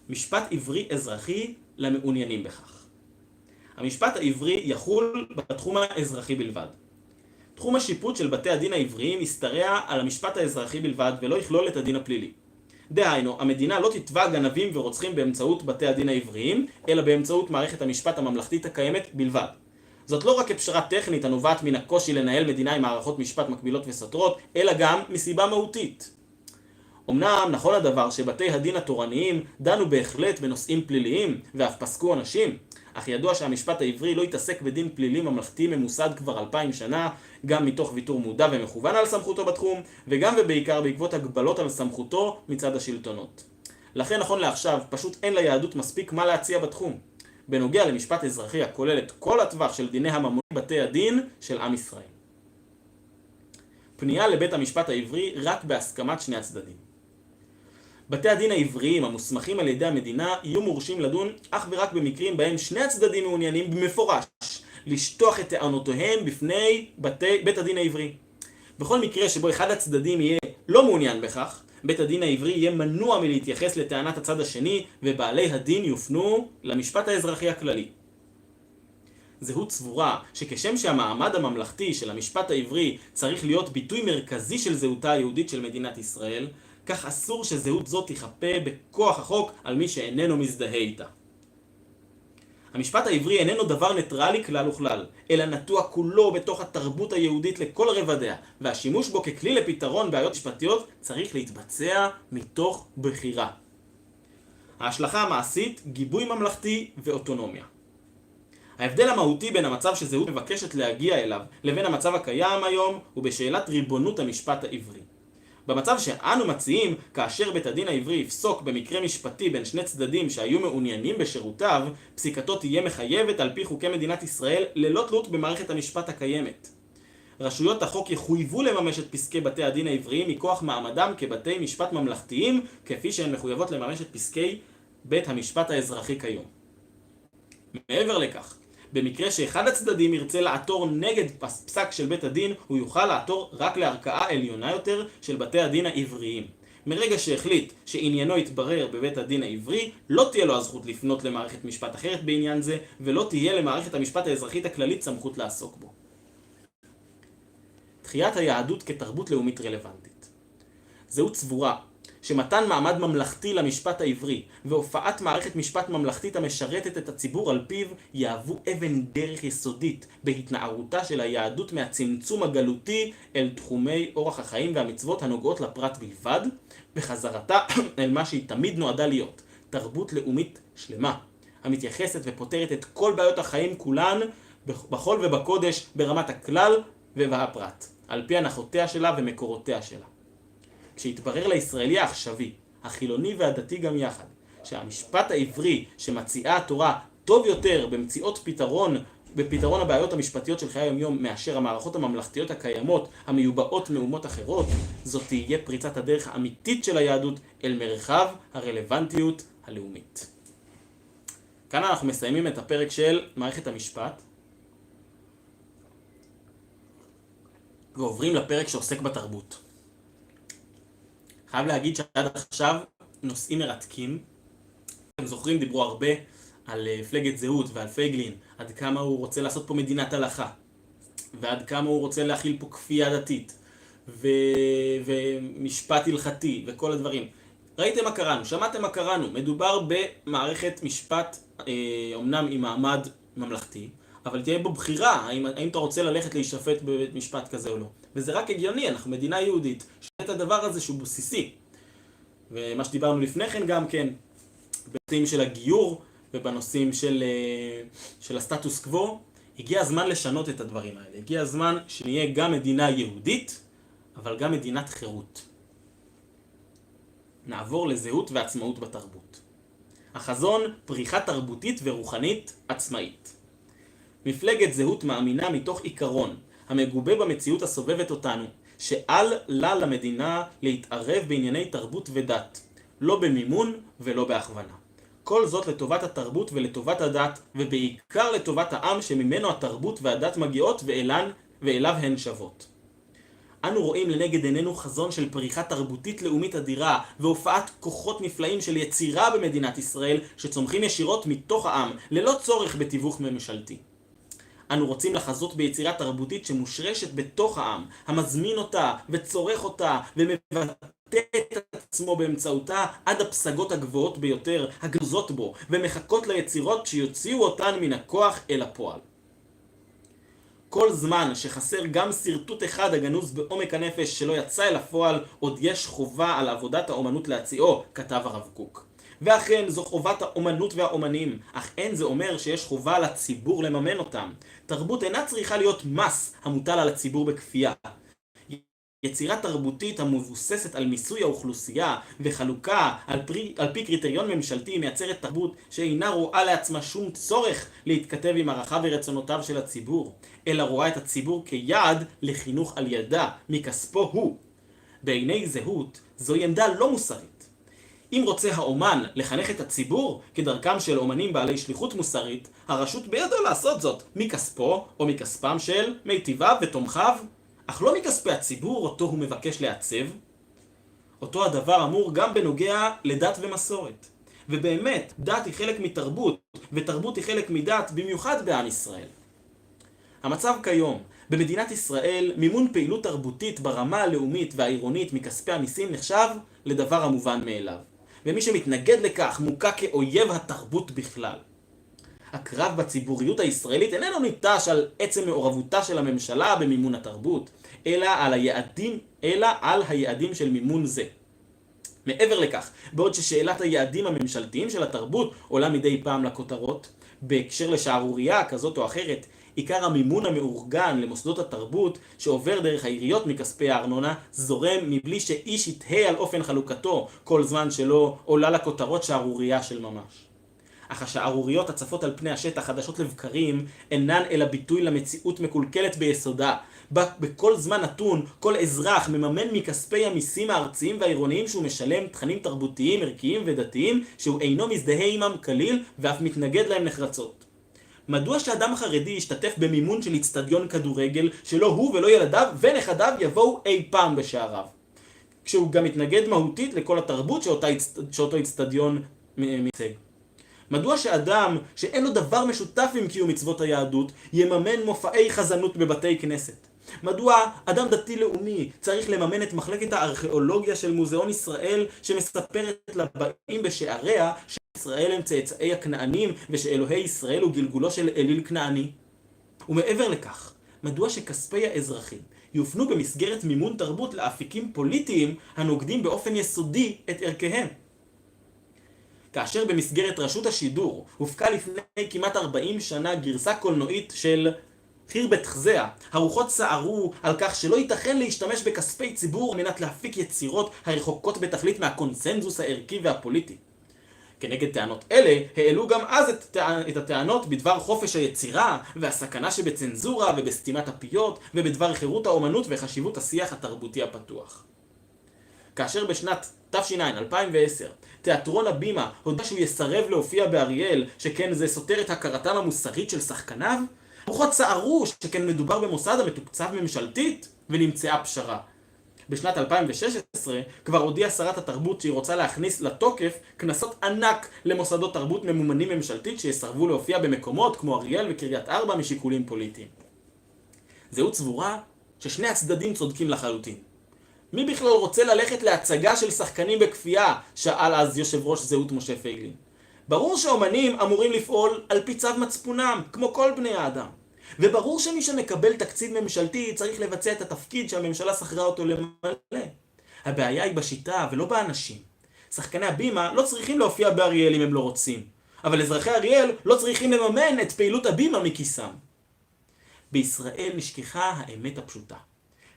משפט עברי אזרחי למעוניינים בכך. המשפט העברי יחול בתחום האזרחי בלבד. תחום השיפוט של בתי הדין העבריים ישתרע על המשפט האזרחי בלבד ולא יכלול את הדין הפלילי. דהיינו, המדינה לא תתבע גנבים ורוצחים באמצעות בתי הדין העבריים, אלא באמצעות מערכת המשפט הממלכתית הקיימת בלבד. זאת לא רק כפשרה טכנית הנובעת מן הקושי לנהל מדינה עם מערכות משפט מקבילות וסותרות, אלא גם מסיבה מהותית. אמנם נכון הדבר שבתי הדין התורניים דנו בהחלט בנושאים פליליים ואף פסקו עונשים, אך ידוע שהמשפט העברי לא יתעסק בדין פלילי ממלכתי ממוסד כבר 2000 שנה, גם מתוך ויתור מודע ומכוון על סמכותו בתחום, וגם ובעיקר בעקבות הגבלות על סמכותו מצד השלטונות. לכן נכון לעכשיו פשוט אין ליהדות מספיק מה להציע בתחום, בנוגע למשפט אזרחי הכולל את כל הטווח של דיני הממון בתי הדין של עם ישראל. פנייה לבית המשפט העברי רק בהסכמת שני הצדדים. בתי הדין העבריים המוסמכים על ידי המדינה יהיו מורשים לדון אך ורק במקרים בהם שני הצדדים מעוניינים במפורש לשטוח את טענותיהם בפני בית הדין העברי. בכל מקרה שבו אחד הצדדים יהיה לא מעוניין בכך, בית הדין העברי יהיה מנוע מלהתייחס לטענת הצד השני, ובעלי הדין יופנו למשפט האזרחי הכללי. זהות סבורה שכשם שהמעמד הממלכתי של המשפט העברי צריך להיות ביטוי מרכזי של זהותה היהודית של מדינת ישראל, כך אסור שזהות זאת תיכפה בכוח החוק על מי שאיננו מזדהה איתה. המשפט העברי איננו דבר ניטרלי כלל וכלל, אלא נטוע כולו בתוך התרבות היהודית לכל רבדיה, והשימוש בו ככלי לפתרון בעיות משפטיות צריך להתבצע מתוך בחירה. ההשלכה המעשית, גיבוי ממלכתי ואוטונומיה. ההבדל המהותי בין המצב שזהות מבקשת להגיע אליו לבין המצב הקיים היום הוא בשאלת ריבונות המשפט העברי. במצב שאנו מציעים, כאשר בית הדין העברי יפסוק במקרה משפטי בין שני צדדים שהיו מעוניינים בשירותיו, פסיקתו תהיה מחייבת על פי חוקי מדינת ישראל ללא תלות במערכת המשפט הקיימת. רשויות החוק יחויבו לממש את פסקי בתי הדין העבריים מכוח מעמדם כבתי משפט ממלכתיים, כפי שהן מחויבות לממש את פסקי בית המשפט האזרחי כיום. מעבר לכך, במקרה שאחד הצדדים ירצה לעתור נגד פסק של בית הדין, הוא יוכל לעתור רק לערכאה עליונה יותר של בתי הדין העבריים. מרגע שהחליט שעניינו יתברר בבית הדין העברי, לא תהיה לו הזכות לפנות למערכת משפט אחרת בעניין זה, ולא תהיה למערכת המשפט האזרחית הכללית סמכות לעסוק בו. תחיית היהדות כתרבות לאומית רלוונטית. זהות סבורה שמתן מעמד ממלכתי למשפט העברי והופעת מערכת משפט ממלכתית המשרתת את הציבור על פיו יהוו אבן דרך יסודית בהתנערותה של היהדות מהצמצום הגלותי אל תחומי אורח החיים והמצוות הנוגעות לפרט בלבד, בחזרתה אל מה שהיא תמיד נועדה להיות, תרבות לאומית שלמה, המתייחסת ופותרת את כל בעיות החיים כולן בכל ובקודש ברמת הכלל ובפרט, על פי הנחותיה שלה ומקורותיה שלה. כשהתברר לישראלי העכשווי, החילוני והדתי גם יחד, שהמשפט העברי שמציעה התורה טוב יותר בפתרון הבעיות המשפטיות של חיי היום-יום מאשר המערכות הממלכתיות הקיימות המיובאות מאומות אחרות, זאת תהיה פריצת הדרך האמיתית של היהדות אל מרחב הרלוונטיות הלאומית. כאן אנחנו מסיימים את הפרק של מערכת המשפט, ועוברים לפרק שעוסק בתרבות. חייב להגיד שעד עכשיו נושאים מרתקים. אתם זוכרים, דיברו הרבה על פלגת זהות ועל פייגלין, עד כמה הוא רוצה לעשות פה מדינת הלכה, ועד כמה הוא רוצה להכיל פה כפייה דתית, ומשפט הלכתי, וכל הדברים. ראיתם מה קראנו, שמעתם מה קראנו, מדובר במערכת משפט, אומנם עם מעמד ממלכתי, אבל תהיה בו בחירה, האם אתה רוצה ללכת להישפט בבית משפט כזה או לא. וזה רק הגיוני, אנחנו מדינה יהודית, שאת הדבר הזה שהוא בסיסי. ומה שדיברנו לפני כן גם כן, בנושאים של הגיור ובנושאים של הסטטוס קוו, הגיע הזמן לשנות את הדברים האלה. הגיע הזמן שנהיה גם מדינה יהודית, אבל גם מדינת חירות. נעבור לזהות ועצמאות בתרבות. החזון, פריחה תרבותית ורוחנית עצמאית. מפלגת זהות מאמינה מתוך עיקרון, המגובה במציאות הסובבת אותנו, שאל לה למדינה להתערב בענייני תרבות ודת, לא במימון ולא בהכוונה. כל זאת לטובת התרבות ולטובת הדת, ובעיקר לטובת העם שממנו התרבות והדת מגיעות ואליו הן שוות. אנו רואים לנגד עינינו חזון של פריחה תרבותית לאומית אדירה, והופעת כוחות נפלאים של יצירה במדינת ישראל, שצומחים ישירות מתוך העם, ללא צורך בתיווך ממשלתי. אנו רוצים לחזות ביצירה תרבותית שמושרשת בתוך העם, המזמין אותה וצורך אותה ומבטא את עצמו באמצעותה עד הפסגות הגבוהות ביותר הגנוזות בו, ומחכות ליצירות שיוציאו אותן מן הכוח אל הפועל. כל זמן שחסר גם שרטוט אחד הגנוז בעומק הנפש שלא יצא אל הפועל, עוד יש חובה על עבודת האומנות להציעו, כתב הרב קוק. ואכן זו חובת האומנות והאומנים, אך אין זה אומר שיש חובה על הציבור לממן אותם. תרבות אינה צריכה להיות מס המוטל על הציבור בכפייה. יצירה תרבותית המבוססת על מיסוי האוכלוסייה וחלוקה על פי קריטריון ממשלתי מייצרת תרבות שאינה רואה לעצמה שום צורך להתכתב עם ערכיו ורצונותיו של הציבור, אלא רואה את הציבור כיעד לחינוך על ידה, מכספו הוא. בעיני זהות, זוהי עמדה לא מוסרית. אם רוצה האומן לחנך את הציבור כדרכם של אומנים בעלי שליחות מוסרית, הרשות בידו לעשות זאת מכספו או מכספם של מיטיביו ותומכיו, אך לא מכספי הציבור אותו הוא מבקש לעצב. אותו הדבר אמור גם בנוגע לדת ומסורת. ובאמת, דת היא חלק מתרבות, ותרבות היא חלק מדת, במיוחד בעם ישראל. המצב כיום, במדינת ישראל, מימון פעילות תרבותית ברמה הלאומית והעירונית מכספי המיסים נחשב לדבר המובן מאליו. ומי שמתנגד לכך מוקע כאויב התרבות בכלל. הקרב בציבוריות הישראלית איננו ניטש על עצם מעורבותה של הממשלה במימון התרבות, אלא על היעדים של מימון זה. מעבר לכך, בעוד ששאלת היעדים הממשלתיים של התרבות עולה מדי פעם לכותרות, בהקשר לשערורייה כזאת או אחרת, עיקר המימון המאורגן למוסדות התרבות שעובר דרך העיריות מכספי הארנונה זורם מבלי שאיש יתהה על אופן חלוקתו כל זמן שלא עולה לכותרות שערורייה של ממש. אך השערוריות הצפות על פני השטח חדשות לבקרים אינן אלא ביטוי למציאות מקולקלת ביסודה. בכל זמן נתון כל אזרח מממן מכספי המיסים הארציים והעירוניים שהוא משלם תכנים תרבותיים, ערכיים ודתיים שהוא אינו מזדהה עמם כליל ואף מתנגד להם נחרצות. מדוע שאדם חרדי ישתתף במימון של אצטדיון כדורגל שלא הוא ולא ילדיו ונכדיו יבואו אי פעם בשעריו, כשהוא גם מתנגד מהותית לכל התרבות שאותו אצטדיון מייצג? מדוע שאדם שאין לו דבר משותף עם קיום מצוות היהדות יממן מופעי חזנות בבתי כנסת? מדוע אדם דתי לאומי צריך לממן את מחלקת הארכיאולוגיה של מוזיאון ישראל שמספרת לבאים בשעריה שישראל הם צאצאי הכנענים ושאלוהי ישראל הוא גלגולו של אליל כנעני? ומעבר לכך, מדוע שכספי האזרחים יופנו במסגרת מימון תרבות לאפיקים פוליטיים הנוגדים באופן יסודי את ערכיהם? כאשר במסגרת רשות השידור הופקה לפני כמעט 40 שנה גרסה קולנועית של חיר בתחזיה, הרוחות סערו על כך שלא ייתכן להשתמש בכספי ציבור על מנת להפיק יצירות הרחוקות בתכלית מהקונסנזוס הערכי והפוליטי. כנגד טענות אלה העלו גם אז את הטענות בדבר חופש היצירה והסכנה שבצנזורה ובסתימת הפיות ובדבר חירות האומנות וחשיבות השיח התרבותי הפתוח. כאשר בשנת תש"ע 2010 תיאטרון הבימה הודע שהוא יסרב להופיע באריאל שכן זה סותר את הכרתם המוסרית של שחקניו, רוחות סערו שכן מדובר במוסד המתוקצב ממשלתית ונמצאה פשרה. בשנת 2016 כבר הודיעה שרת התרבות שהיא רוצה להכניס לתוקף כנסות ענק למוסדות תרבות ממומנים ממשלתית שיסרבו להופיע במקומות כמו אריאל וקריית ארבע משיקולים פוליטיים. זהות סבורה ששני הצדדים צודקים לחלוטין. מי בכלל רוצה ללכת להצגה של שחקנים בכפייה? שאל אז יושב ראש זהות משה פייגלין. ברור שאומנים אמורים לפעול על פי צו מצפונם, כמו כל בני האדם. וברור שמי שמקבל תקציב ממשלתי צריך לבצע את התפקיד שהממשלה שכרה אותו למלא. הבעיה היא בשיטה ולא באנשים. שחקני הבימה לא צריכים להופיע באריאל אם הם לא רוצים. אבל אזרחי אריאל לא צריכים לממן את פעילות הבימה מכיסם. בישראל נשכחה האמת הפשוטה.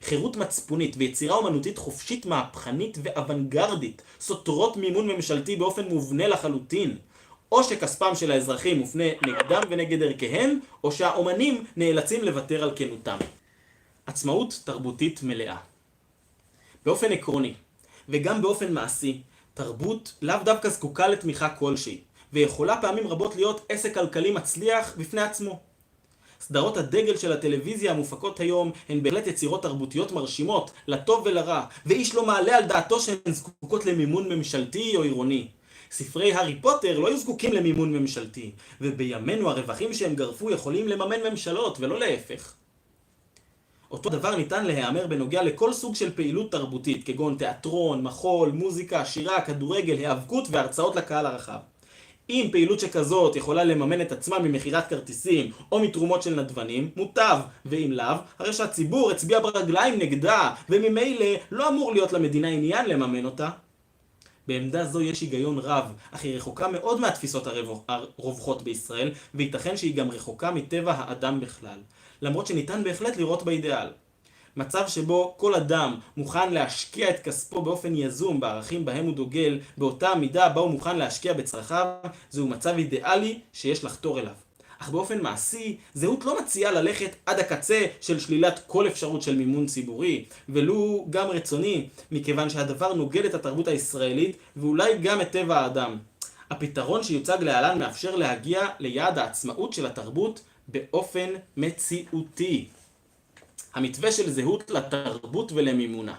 חירות מצפונית ויצירה אומנותית חופשית מהפכנית ואוונגרדית סותרות מימון ממשלתי באופן מובנה לחלוטין. או שכספם של האזרחים מופנה נגדם ונגד ערכיהם, או שהאומנים נאלצים לוותר על כנותם. עצמאות תרבותית מלאה. באופן עקרוני, וגם באופן מעשי, תרבות לאו דווקא זקוקה לתמיכה כלשהי, ויכולה פעמים רבות להיות עסק כלכלי מצליח בפני עצמו. סדרות הדגל של הטלוויזיה המופקות היום הן בהחלט יצירות תרבותיות מרשימות, לטוב ולרע, ואיש לא מעלה על דעתו שהן זקוקות למימון ממשלתי או עירוני. ספרי הארי פוטר לא היו זקוקים למימון ממשלתי, ובימינו הרווחים שהם גרפו יכולים לממן ממשלות ולא להפך. אותו דבר ניתן להיאמר בנוגע לכל סוג של פעילות תרבותית, כגון תיאטרון, מחול, מוזיקה, שירה, כדורגל, היאבקות והרצאות לקהל הרחב. אם פעילות שכזאת יכולה לממן את עצמה ממחירת כרטיסים או מתרומות של נדבנים, מוטב, ואם לאו, הרי שהציבור הצביע ברגליים נגדה, וממילא לא אמור להיות למדינה עניין לממן אותה. בעמדה זו יש היגיון רב, אך היא רחוקה מאוד מהתפיסות הרווחות בישראל, וייתכן שהיא גם רחוקה מטבע האדם בכלל, למרות שניתן בהחלט לראות באידיאל. מצב שבו כל אדם מוכן להשקיע את כספו באופן יזום בערכים בהם הוא דוגל, באותה מידה בה הוא מוכן להשקיע בצרכיו, זהו מצב אידיאלי שיש לחתור אליו. אך באופן מעשי, זהות לא מציעה ללכת עד הקצה של שלילת כל אפשרות של מימון ציבורי, ולו גם רצוני, מכיוון שהדבר נוגד את התרבות הישראלית ואולי גם את טבע האדם. הפתרון שיוצג להלן מאפשר להגיע ליעד העצמאות של התרבות באופן מציאותי. המתווה של זהות לתרבות ולמימונה.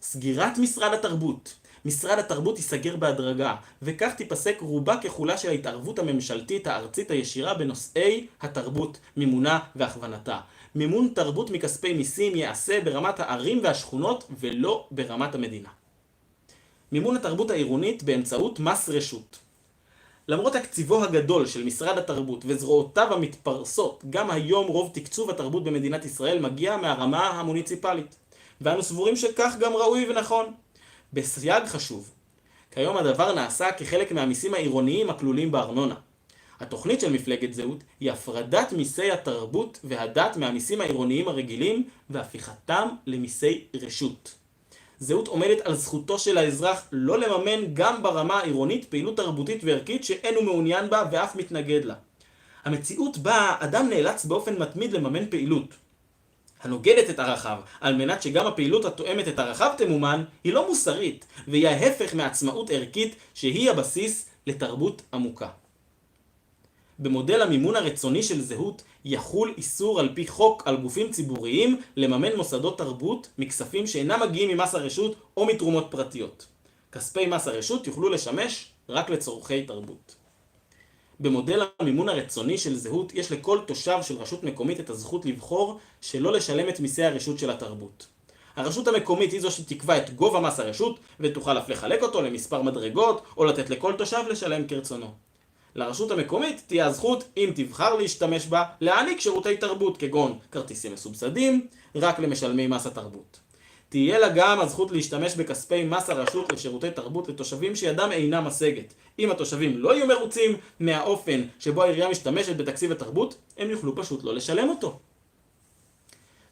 סגירת משרד התרבות. משרד התרבות ייסגר בהדרגה, וכך תיפסק רובה ככולה של ההתערבות הממשלתית הארצית הישירה בנושאי התרבות, מימונה והכוונתה. מימון תרבות מכספי מיסים ייעשה ברמת הערים והשכונות ולא ברמת המדינה. מימון התרבות העירונית באמצעות מס רשות. למרות תקציבו הגדול של משרד התרבות וזרועותיו המתפרסות, גם היום רוב תקצוב התרבות במדינת ישראל מגיע מהרמה המוניציפלית. ואנו סבורים שכך גם ראוי ונכון. בסייג חשוב, כיום הדבר נעשה כחלק מהמיסים העירוניים הכלולים בארנונה. התוכנית של מפלגת זהות היא הפרדת מיסי התרבות והדת מהמיסים העירוניים הרגילים והפיכתם למיסי רשות. זהות עומדת על זכותו של האזרח לא לממן גם ברמה העירונית פעילות תרבותית וערכית שאין הוא מעוניין בה ואף מתנגד לה. המציאות בה אדם נאלץ באופן מתמיד לממן פעילות הנוגדת את ערכיו, על מנת שגם הפעילות התואמת את ערכיו תמומן, היא לא מוסרית, והיא ההפך מעצמאות ערכית שהיא הבסיס לתרבות עמוקה. במודל המימון הרצוני של זהות יחול איסור על פי חוק על גופים ציבוריים לממן מוסדות תרבות מכספים שאינם מגיעים ממס הרשות או מתרומות פרטיות. כספי מס הרשות יוכלו לשמש רק לצורכי תרבות. במודל המימון הרצוני של זהות יש לכל תושב של רשות מקומית את הזכות לבחור שלא לשלם את מיסי הרשות של התרבות. הרשות המקומית היא זו שתקבע את גובה מס הרשות ותוכל אף לחלק אותו למספר מדרגות או לתת לכל תושב לשלם כרצונו. לרשות המקומית תהיה הזכות, אם תבחר להשתמש בה, להעניק שירותי תרבות כגון כרטיסים מסובסדים רק למשלמי מס התרבות. תהיה לה גם הזכות להשתמש בכספי מס הרשות לשירותי תרבות לתושבים שידם אינה משגת. אם התושבים לא יהיו מרוצים מהאופן שבו העירייה משתמשת בתקציב התרבות, הם יוכלו פשוט לא לשלם אותו.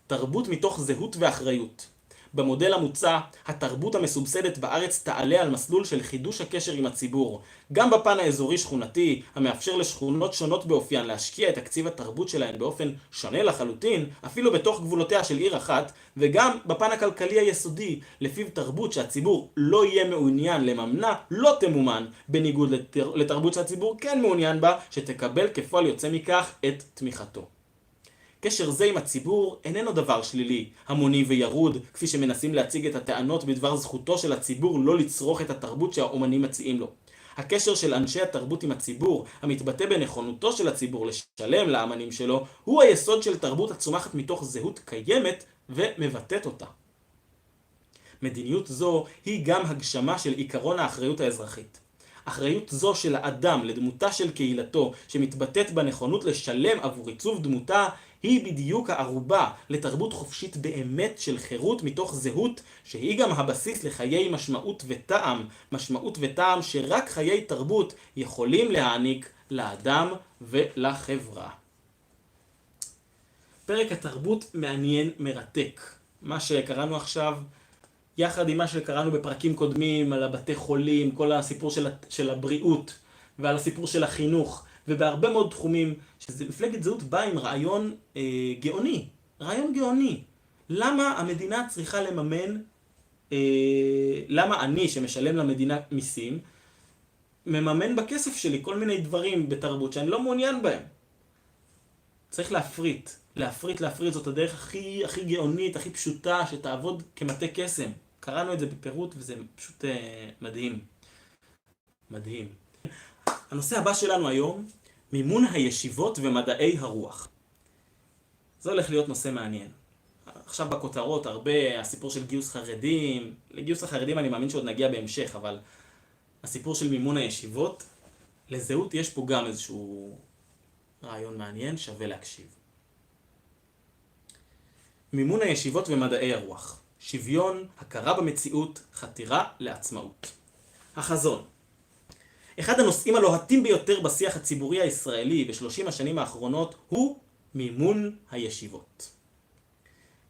תרבות מתוך זהות ואחריות. במודל המוצע, התרבות המסובסדת בארץ תעלה על מסלול של חידוש הקשר עם הציבור. גם בפן האזורי שכונתי, המאפשר לשכונות שונות באופיין להשקיע את תקציב התרבות שלהן באופן שונה לחלוטין, אפילו בתוך גבולותיה של עיר אחת, וגם בפן הכלכלי היסודי, לפיו תרבות שהציבור לא יהיה מעוניין לממנה, לא תמומן, בניגוד לתרבות שהציבור כן מעוניין בה, שתקבל כפועל יוצא מכך את תמיכתו. קשר זה עם הציבור איננו דבר שלילי, המוני וירוד, כפי שמנסים להציג את הטענות בדבר זכותו של הציבור לא לצרוך את התרבות שהאומנים מציעים לו. הקשר של אנשי התרבות עם הציבור, המתבטא בנכונותו של הציבור לשלם לאמנים שלו, הוא היסוד של תרבות הצומחת מתוך זהות קיימת ומבטאת אותה. מדיניות זו היא גם הגשמה של עיקרון האחריות האזרחית. אחריות זו של האדם לדמותה של קהילתו, שמתבטאת בנכונות לשלם עבור עיצוב דמותה, היא בדיוק הערובה לתרבות חופשית באמת של חירות מתוך זהות, שהיא גם הבסיס לחיי משמעות וטעם שרק חיי תרבות יכולים להעניק לאדם ולחברה. פרק התרבות מעניין מרתק. מה שקראנו עכשיו, יחד עם מה שקראנו בפרקים קודמים על הבתי חולים, כל הסיפור של הבריאות ועל הסיפור של החינוך, ובהרבה מאוד תחומים, מפלגת זהות באה עם רעיון גאוני. רעיון גאוני. למה המדינה צריכה לממן, למה אני שמשלם למדינה מיסים, מממן בכסף שלי כל מיני דברים בתרבות שאני לא מעוניין בהם. צריך להפריט, זאת הדרך הכי גאונית, הכי פשוטה, שתעבוד כמטה קסם. קראנו את זה בפירוט וזה פשוט מדהים. מדהים. הנושא הבא שלנו היום, מימון הישיבות ומדעי הרוח. זה הולך להיות נושא מעניין. עכשיו בכותרות הרבה הסיפור של גיוס חרדים, לגיוס החרדים אני מאמין שעוד נגיע בהמשך, אבל הסיפור של מימון הישיבות, לזהות יש פה גם איזשהו רעיון מעניין, שווה להקשיב. מימון הישיבות ומדעי הרוח. שוויון, הכרה במציאות, חתירה לעצמאות. החזון. אחד הנושאים הלוהטים ביותר בשיח הציבורי הישראלי ב30 השנים האחרונות הוא מימון הישיבות.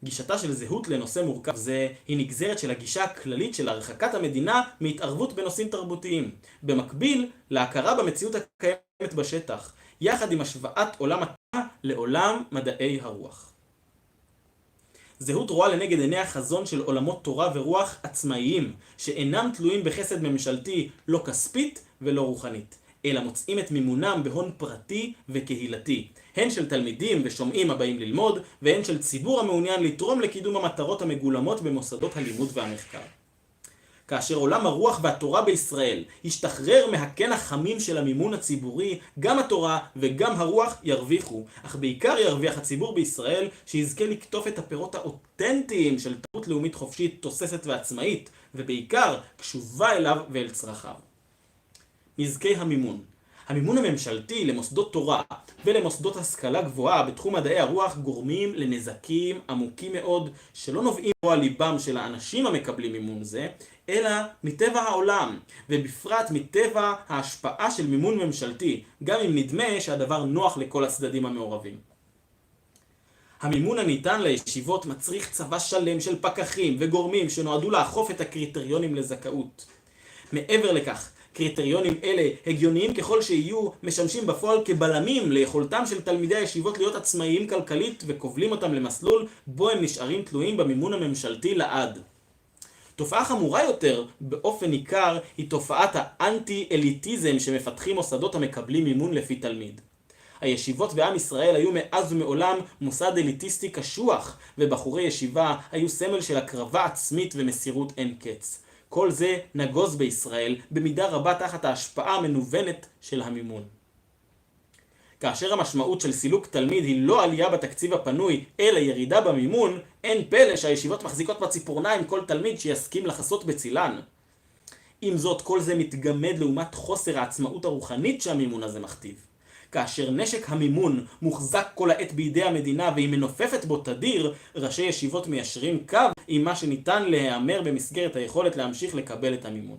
גישתה של זהות לנושא מורכב זה היא נגזרת של הגישה הכללית של הרחקת המדינה מהתערבות בנושאים תרבותיים, במקביל להכרה במציאות הקיימת בשטח, יחד עם השוואת עולם התורה לעולם מדעי הרוח. זהות רואה לנגד עיניה חזון של עולמות תורה ורוח עצמאיים, שאינם תלויים בחסד ממשלתי לא כספית ולא רוחנית, אלא מוצאים את מימונם בהון פרטי וקהילתי, הן של תלמידים ושומעים הבאים ללמוד, והן של ציבור המעוניין לתרום לקידום המטרות המגולמות במוסדות הלימוד והמחקר. כאשר עולם הרוח והתורה בישראל ישתחרר מהקן החמים של המימון הציבורי, גם התורה וגם הרוח ירוויחו, אך בעיקר ירוויח הציבור בישראל שיזכה לקטוף את הפירות האותנטיים של תרבות לאומית חופשית, תוססת ועצמאית, ובעיקר קשובה אליו ואל צרכיו. נזקי המימון. המימון הממשלתי למוסדות תורה ולמוסדות השכלה גבוהה בתחום מדעי הרוח גורמים לנזקים עמוקים מאוד שלא נובעים על ליבם של האנשים המקבלים מימון זה, אלא מטבע העולם, ובפרט מטבע ההשפעה של מימון ממשלתי, גם אם נדמה שהדבר נוח לכל הצדדים המעורבים. המימון הניתן לישיבות מצריך צבא שלם של פקחים וגורמים שנועדו לאכוף את הקריטריונים לזכאות. מעבר לכך, קריטריונים אלה, הגיוניים ככל שיהיו, משמשים בפועל כבלמים ליכולתם של תלמידי הישיבות להיות עצמאיים כלכלית וכובלים אותם למסלול בו הם נשארים תלויים במימון הממשלתי לעד. תופעה חמורה יותר באופן ניכר היא תופעת האנטי-אליטיזם שמפתחים מוסדות המקבלים מימון לפי תלמיד. הישיבות בעם ישראל היו מאז ומעולם מוסד אליטיסטי קשוח, ובחורי ישיבה היו סמל של הקרבה עצמית ומסירות אין קץ. כל זה נגוז בישראל במידה רבה תחת ההשפעה המנוונת של המימון. כאשר המשמעות של סילוק תלמיד היא לא עלייה בתקציב הפנוי, אלא ירידה במימון, אין פלא שהישיבות מחזיקות בציפורניים כל תלמיד שיסכים לחסות בצילן. עם זאת, כל זה מתגמד לעומת חוסר העצמאות הרוחנית שהמימון הזה מכתיב. כאשר נשק המימון מוחזק כל העת בידי המדינה והיא מנופפת בו תדיר, ראשי ישיבות מיישרים קו עם מה שניתן להיאמר במסגרת היכולת להמשיך לקבל את המימון.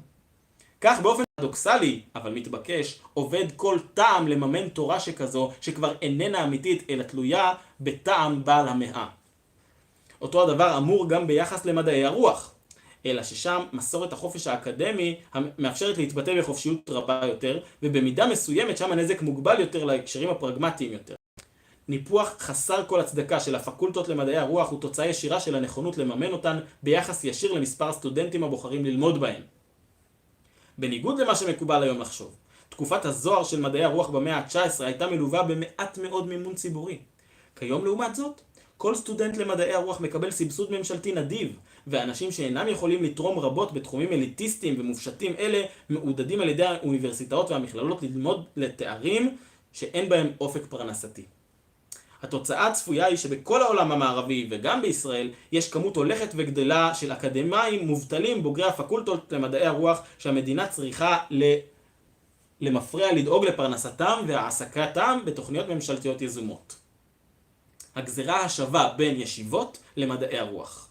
כך באופן פרדוקסלי, אבל מתבקש, עובד כל טעם לממן תורה שכזו שכבר איננה אמיתית אלא תלויה בטעם בעל המאה. אותו הדבר אמור גם ביחס למדעי הרוח, אלא ששם מסורת החופש האקדמי מאפשרת להתבטא בחופשיות רבה יותר, ובמידה מסוימת שם הנזק מוגבל יותר להקשרים הפרגמטיים יותר. ניפוח חסר כל הצדקה של הפקולטות למדעי הרוח הוא תוצאה ישירה של הנכונות לממן אותן ביחס ישיר למספר הסטודנטים הבוחרים ללמוד בהם. בניגוד למה שמקובל היום לחשוב, תקופת הזוהר של מדעי הרוח במאה ה-19 הייתה מלווה במעט מאוד מימון ציבורי. כיום לעומת זאת, כל סטודנט למדעי הרוח מקבל סבסוד ממשלתי נדיב, ואנשים שאינם יכולים לתרום רבות בתחומים אליטיסטיים ומופשטים אלה מעודדים על ידי האוניברסיטאות והמכללות ללמוד לתארים שאין בהם אופק פרנסתי. התוצאה הצפויה היא שבכל העולם המערבי וגם בישראל יש כמות הולכת וגדלה של אקדמאים מובטלים בוגרי הפקולטות למדעי הרוח שהמדינה צריכה למפרע לדאוג לפרנסתם והעסקתם בתוכניות ממשלתיות יזומות. הגזרה השווה בין ישיבות למדעי הרוח.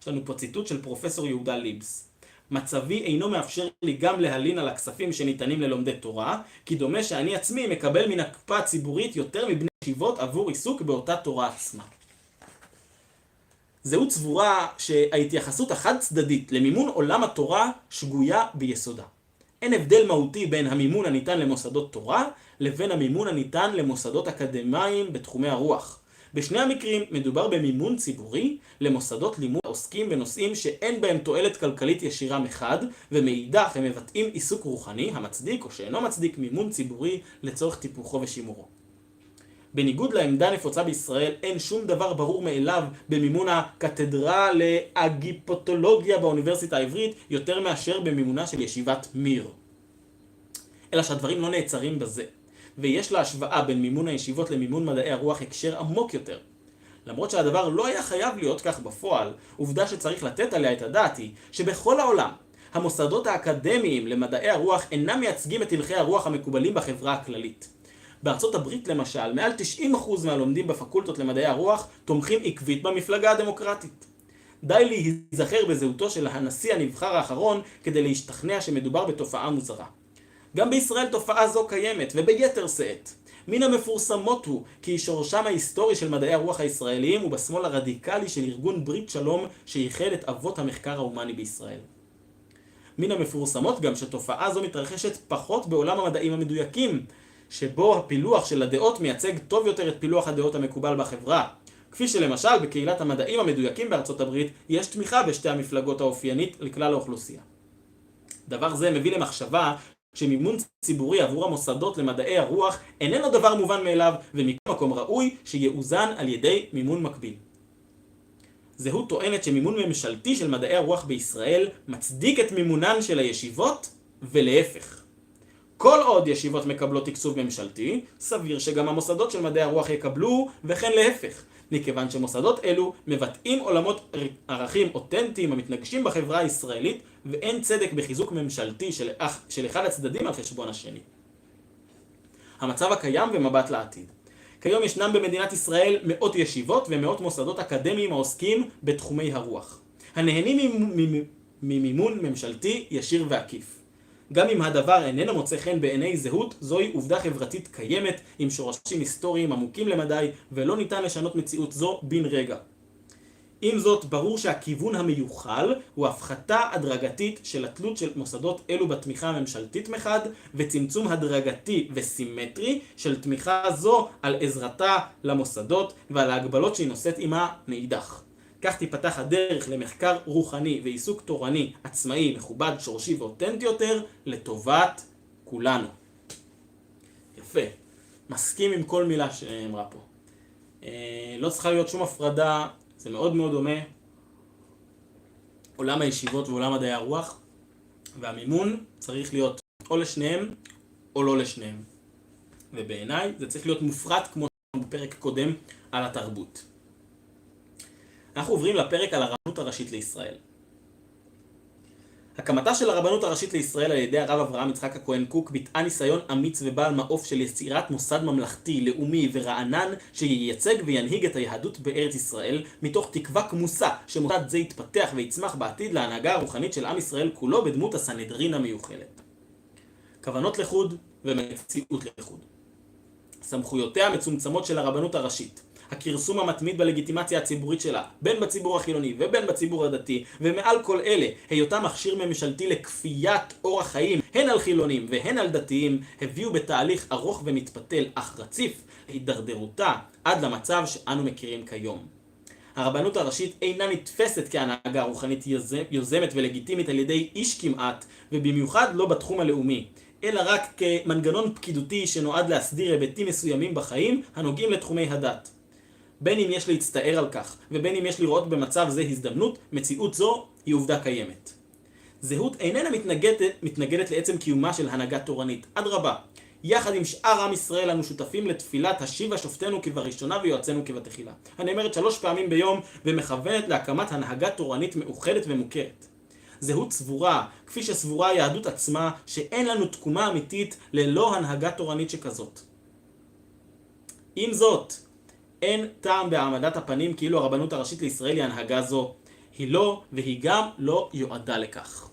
יש לנו פה ציטוט של פרופסור יהודה ליבס. מצבי אינו מאפשר לי גם להלין על הכספים שניתנים ללומדי תורה, כי דומה שאני עצמי מקבל מן הקופה הציבורית יותר מבני ישיבות עבור עיסוק באותה תורה עצמה. זהו סבורה שההתייחסות החד צדדית למימון עולם התורה שגויה ביסודה. אין הבדל מהותי בין המימון הניתן למוסדות תורה לבין המימון הניתן למוסדות אקדמיים בתחומי הרוח. בשני המקרים מדובר במימון ציבורי למוסדות לימוד העוסקים בנושאים שאין בהם תועלת כלכלית ישירה מחד, ומאידך הם מבטאים עיסוק רוחני המצדיק או שאינו מצדיק מימון ציבורי לצורך טיפוחו ושימורו. בניגוד לעמדה נפוצה בישראל, אין שום דבר ברור מאליו במימון הקתדרה לאגיפוטולוגיה באוניברסיטה העברית יותר מאשר במימונה של ישיבת מיר. אלא שהדברים לא נעצרים בזה. ויש לה השוואה בין מימון הישיבות למימון מדעי הרוח הקשר עמוק יותר. למרות שהדבר לא היה חייב להיות כך בפועל, עובדה שצריך לתת עליה את הדעת היא שבכל העולם המוסדות האקדמיים למדעי הרוח אינם מייצגים את הלכי הרוח המקובלים בחברה הכללית. בארצות הברית למשל, מעל 90% מהלומדים בפקולטות למדעי הרוח תומכים עקבית במפלגה הדמוקרטית. די להיזכר בזהותו של הנשיא הנבחר האחרון כדי להשתכנע שמדובר בתופעה מוזרה. גם בישראל תופעה זו קיימת, וביתר שאת. מן המפורסמות הוא כי שורשם ההיסטורי של מדעי הרוח הישראליים הוא בשמאל הרדיקלי של ארגון ברית שלום שייחד את אבות המחקר ההומני בישראל. מן המפורסמות גם שתופעה זו מתרחשת פחות בעולם המדעים המדויקים, שבו הפילוח של הדעות מייצג טוב יותר את פילוח הדעות המקובל בחברה. כפי שלמשל בקהילת המדעים המדויקים בארצות הברית יש תמיכה בשתי המפלגות האופיינית לכלל האוכלוסייה. דבר זה מביא למחשבה שמימון ציבורי עבור המוסדות למדעי הרוח איננו דבר מובן מאליו, ומקום ראוי שיאוזן על ידי מימון מקביל. זהות טוענת שמימון ממשלתי של מדעי הרוח בישראל מצדיק את מימונן של הישיבות, ולהפך. כל עוד ישיבות מקבלות תקצוב ממשלתי, סביר שגם המוסדות של מדעי הרוח יקבלו, וכן להפך, מכיוון שמוסדות אלו מבטאים עולמות ערכים אותנטיים המתנגשים בחברה הישראלית, ואין צדק בחיזוק ממשלתי של אחד הצדדים על חשבון השני. המצב הקיים ומבט לעתיד. כיום ישנם במדינת ישראל מאות ישיבות ומאות מוסדות אקדמיים העוסקים בתחומי הרוח, הנהנים ממימון ממשלתי ישיר ועקיף. גם אם הדבר איננו מוצא חן בעיני זהות, זוהי עובדה חברתית קיימת עם שורשים היסטוריים עמוקים למדי, ולא ניתן לשנות מציאות זו בן רגע. עם זאת, ברור שהכיוון המיוחל הוא הפחתה הדרגתית של התלות של מוסדות אלו בתמיכה הממשלתית מחד, וצמצום הדרגתי וסימטרי של תמיכה זו על עזרתה למוסדות ועל ההגבלות שהיא נושאת עמה מאידך. כך תיפתח הדרך למחקר רוחני ועיסוק תורני עצמאי, מכובד, שורשי ואותנטי יותר לטובת כולנו. יפה. מסכים עם כל מילה שאמרה פה. לא צריכה להיות שום הפרדה, זה מאוד מאוד דומה. עולם הישיבות ועולם מדעי הרוח, והמימון צריך להיות או לשניהם או לא לשניהם. ובעיניי זה צריך להיות מופרט כמו בפרק קודם על התרבות. אנחנו עוברים לפרק על הרבנות הראשית לישראל. הקמתה של הרבנות הראשית לישראל על ידי הרב אברהם יצחק הכהן קוק ביטאה ניסיון אמיץ ובעל מעוף של יצירת מוסד ממלכתי, לאומי ורענן שייצג וינהיג את היהדות בארץ ישראל, מתוך תקווה כמוסה שמוסד זה יתפתח ויצמח בעתיד להנהגה הרוחנית של עם ישראל כולו בדמות הסנהדרין המיוחלת. כוונות לחוד ומציאות לחוד. סמכויותיה המצומצמות של הרבנות הראשית, הכרסום המתמיד בלגיטימציה הציבורית שלה, בין בציבור החילוני ובין בציבור הדתי, ומעל כל אלה, היותה מכשיר ממשלתי לכפיית אורח חיים, הן על חילונים והן על דתיים, הביאו בתהליך ארוך ומתפתל אך רציף להידרדרותה עד למצב שאנו מכירים כיום. הרבנות הראשית אינה נתפסת כהנהגה רוחנית יוזמת ולגיטימית על ידי איש כמעט, ובמיוחד לא בתחום הלאומי, אלא רק כמנגנון פקידותי שנועד להסדיר היבטים מסוימים בחיים הנוגעים לתחומי הדת. בין אם יש להצטער על כך, ובין אם יש לראות במצב זה הזדמנות, מציאות זו היא עובדה קיימת. זהות איננה מתנגדת לעצם קיומה של הנהגה תורנית. אדרבה, יחד עם שאר עם ישראל אנו שותפים לתפילת השיבה שופטנו כבראשונה ויועצנו כבתחילה. הנאמרת 3 פעמים ביום ומכוונת להקמת הנהגה תורנית מאוחדת ומוכרת. זהות סבורה, כפי שסבורה היהדות עצמה, שאין לנו תקומה אמיתית ללא הנהגה תורנית שכזאת. עם זאת, אין טעם בהעמדת הפנים כאילו הרבנות הראשית לישראל היא הנהגה זו. היא לא, והיא גם לא יועדה לכך.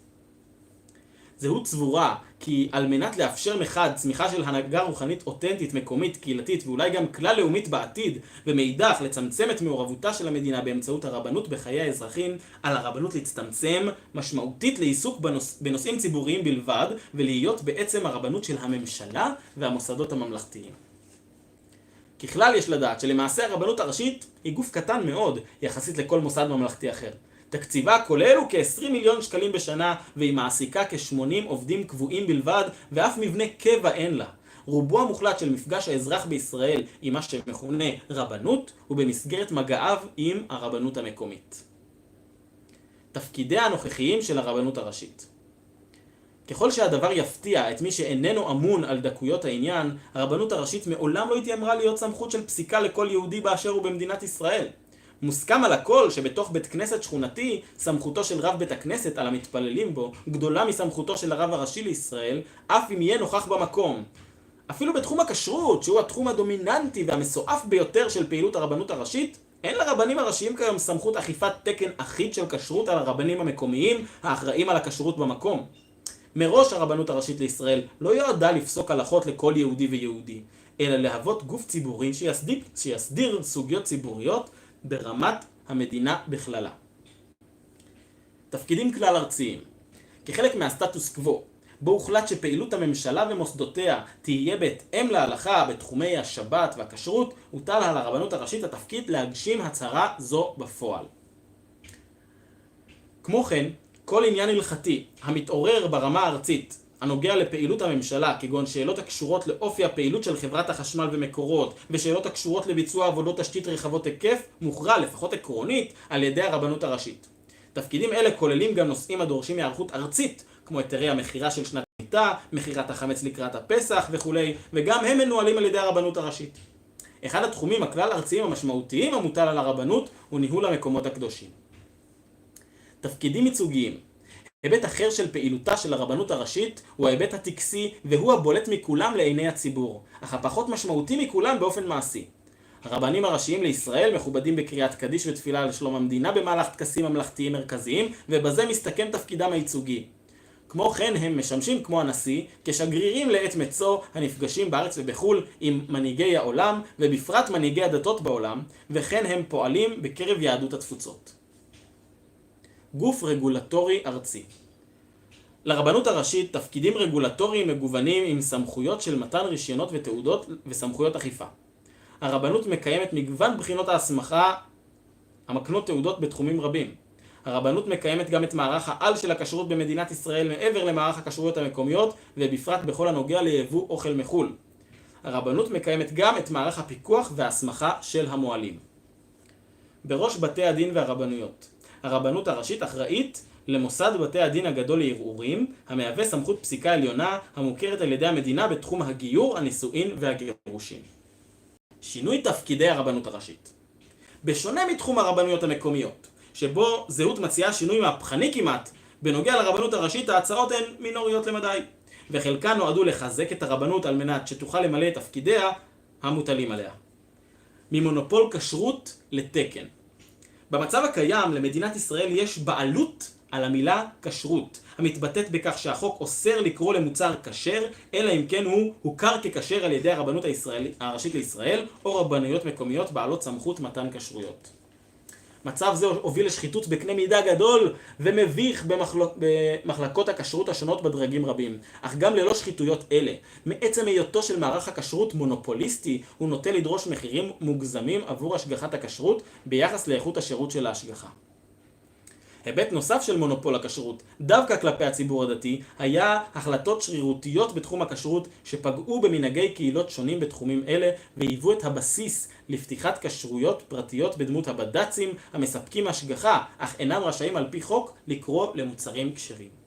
זהות סבורה כי על מנת לאפשר מחד צמיחה של הנהגה רוחנית אותנטית, מקומית, קהילתית ואולי גם כלל לאומית בעתיד, ומאידך לצמצם את מעורבותה של המדינה באמצעות הרבנות בחיי האזרחים, על הרבנות להצטמצם משמעותית לעיסוק בנושאים ציבוריים בלבד, ולהיות בעצם הרבנות של הממשלה והמוסדות הממלכתיים. ככלל יש לדעת שלמעשה הרבנות הראשית היא גוף קטן מאוד יחסית לכל מוסד ממלכתי אחר. תקציבה כולל הוא כ-20 מיליון שקלים בשנה, והיא מעסיקה כ-80 עובדים קבועים בלבד, ואף מבנה קבע אין לה. רובו המוחלט של מפגש האזרח בישראל עם מה שמכונה רבנות, ובמסגרת מגעיו עם הרבנות המקומית. תפקידיה הנוכחיים של הרבנות הראשית. ככל שהדבר יפתיע את מי שאיננו אמון על דקויות העניין, הרבנות הראשית מעולם לא התיימרה להיות סמכות של פסיקה לכל יהודי באשר הוא במדינת ישראל. מוסכם על הכל שבתוך בית כנסת שכונתי, סמכותו של רב בית הכנסת על המתפללים בו גדולה מסמכותו של הרב הראשי לישראל, אף אם יהיה נוכח במקום. אפילו בתחום הכשרות, שהוא התחום הדומיננטי והמסועף ביותר של פעילות הרבנות הראשית, אין לרבנים הראשיים כיום סמכות אכיפת תקן אחיד של כשרות על הרבנים המקומיים האחראים על הכשרות במקום. מראש הרבנות הראשית לישראל לא יועדה לפסוק הלכות לכל יהודי ויהודי, אלא להוות גוף ציבורי שיסדיר סוגיות ציבוריות ברמת המדינה בכללה. תפקידים כלל ארציים. כחלק מהסטטוס קוו, בו הוחלט שפעילות הממשלה ומוסדותיה תהיה בהתאם להלכה בתחומי השבת והכשרות, הוטל על הרבנות הראשית התפקיד להגשים הצהרה זו בפועל. כמו כן, כל עניין הלכתי המתעורר ברמה הארצית הנוגע לפעילות הממשלה, כגון שאלות הקשורות לאופי הפעילות של חברת החשמל ומקורות, ושאלות הקשורות לביצוע עבודות תשתית רחבות היקף, מוכרע לפחות עקרונית על ידי הרבנות הראשית. תפקידים אלה כוללים גם נושאים הדורשים היערכות ארצית, כמו היתרי המכירה של שנת שמיטה, מכירת החמץ לקראת הפסח וכו', וגם הם מנוהלים על ידי הרבנות הראשית. אחד התחומים הכלל ארציים המשמעותיים המוטל על הרבנות הוא ניהול המקומות הקדושים. תפקידים ייצוגיים. היבט אחר של פעילותה של הרבנות הראשית הוא ההיבט הטקסי, והוא הבולט מכולם לעיני הציבור, אך הפחות משמעותי מכולם באופן מעשי. הרבנים הראשיים לישראל מכובדים בקריאת קדיש ותפילה לשלום המדינה במהלך טקסים ממלכתיים מרכזיים, ובזה מסתכם תפקידם הייצוגי. כמו כן הם משמשים כמו הנשיא כשגרירים לעת מצוא הנפגשים בארץ ובחול עם מנהיגי העולם, ובפרט מנהיגי הדתות בעולם, וכן הם פועלים בקרב יהדות התפוצות. גוף רגולטורי ארצי. לרבנות הראשית תפקידים רגולטוריים מגוונים עם סמכויות של מתן רישיונות ותעודות וסמכויות אכיפה. הרבנות מקיימת מגוון בחינות ההסמכה המקנות תעודות בתחומים רבים. הרבנות מקיימת גם את מערך העל של הכשרות במדינת ישראל מעבר למערך הכשרויות המקומיות, ובפרט בכל הנוגע ליבוא אוכל מחול. הרבנות מקיימת גם את מערך הפיקוח וההסמכה של המועלים. בראש בתי הדין והרבנויות. הרבנות הראשית אחראית למוסד בתי הדין הגדול לערעורים, המהווה סמכות פסיקה עליונה המוכרת על ידי המדינה בתחום הגיור, הנישואין והגירושין. שינוי תפקידי הרבנות הראשית. בשונה מתחום הרבנויות המקומיות, שבו זהות מציעה שינוי מהפכני כמעט, בנוגע לרבנות הראשית ההצעות הן מינוריות למדי, וחלקן נועדו לחזק את הרבנות על מנת שתוכל למלא את תפקידיה המוטלים עליה. ממונופול כשרות לתקן. במצב הקיים למדינת ישראל יש בעלות על המילה כשרות, המתבטאת בכך שהחוק אוסר לקרוא למוצר כשר, אלא אם כן הוא הוכר ככשר על ידי הרבנות הראשית לישראל, או רבנויות מקומיות בעלות סמכות מתן כשרויות. מצב זה הוביל לשחיתות בקנה מידה גדול ומביך במחלקות הכשרות השונות בדרגים רבים, אך גם ללא שחיתויות אלה. מעצם היותו של מערך הכשרות מונופוליסטי, הוא נוטה לדרוש מחירים מוגזמים עבור השגחת הכשרות ביחס לאיכות השירות של ההשגחה. היבט נוסף של מונופול הכשרות, דווקא כלפי הציבור הדתי, היה החלטות שרירותיות בתחום הכשרות שפגעו במנהגי קהילות שונים בתחומים אלה, והיוו את הבסיס לפתיחת כשרויות פרטיות בדמות הבד"צים המספקים השגחה, אך אינם רשאים על פי חוק לקרוא למוצרים כשרים.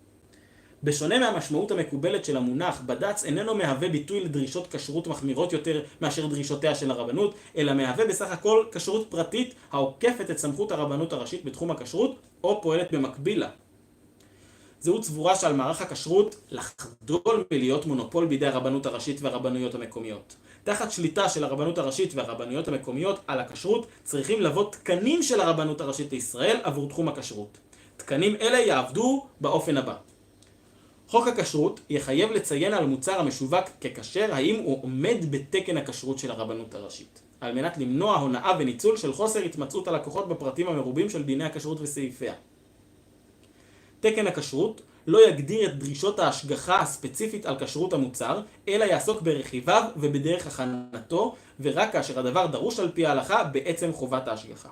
בשונה מהמשמעות המקובלת של המונח, בד"ץ איננו מהווה ביטוי לדרישות כשרות מחמירות יותר מאשר דרישותיה של הרבנות, אלא מהווה בסך הכל כשרות פרטית העוקפת את סמכות הרבנות הראשית בתחום הכשרות, או פועלת במקביל לה. זהו סבורה שעל מערך הכשרות לחדול מלהיות מונופול בידי הרבנות הראשית והרבנויות המקומיות. תחת שליטה של הרבנות הראשית והרבנויות המקומיות על הכשרות צריכים לבוא תקנים של הרבנות הראשית לישראל עבור תחום הכשרות. תקנים אלה יעבדו באופן הבא. חוק הכשרות יחייב לציין על מוצר המשווק ככשר האם הוא עומד בתקן הכשרות של הרבנות הראשית, על מנת למנוע הונאה וניצול של חוסר התמצאות הלקוחות בפרטים המרובים של דיני הכשרות וסעיפיה. תקן הכשרות לא יגדיר את דרישות ההשגחה הספציפית על כשרות המוצר, אלא יעסוק ברכיביו ובדרך הכנתו, ורק כאשר הדבר דרוש על פי ההלכה בעצם חובת ההשגחה.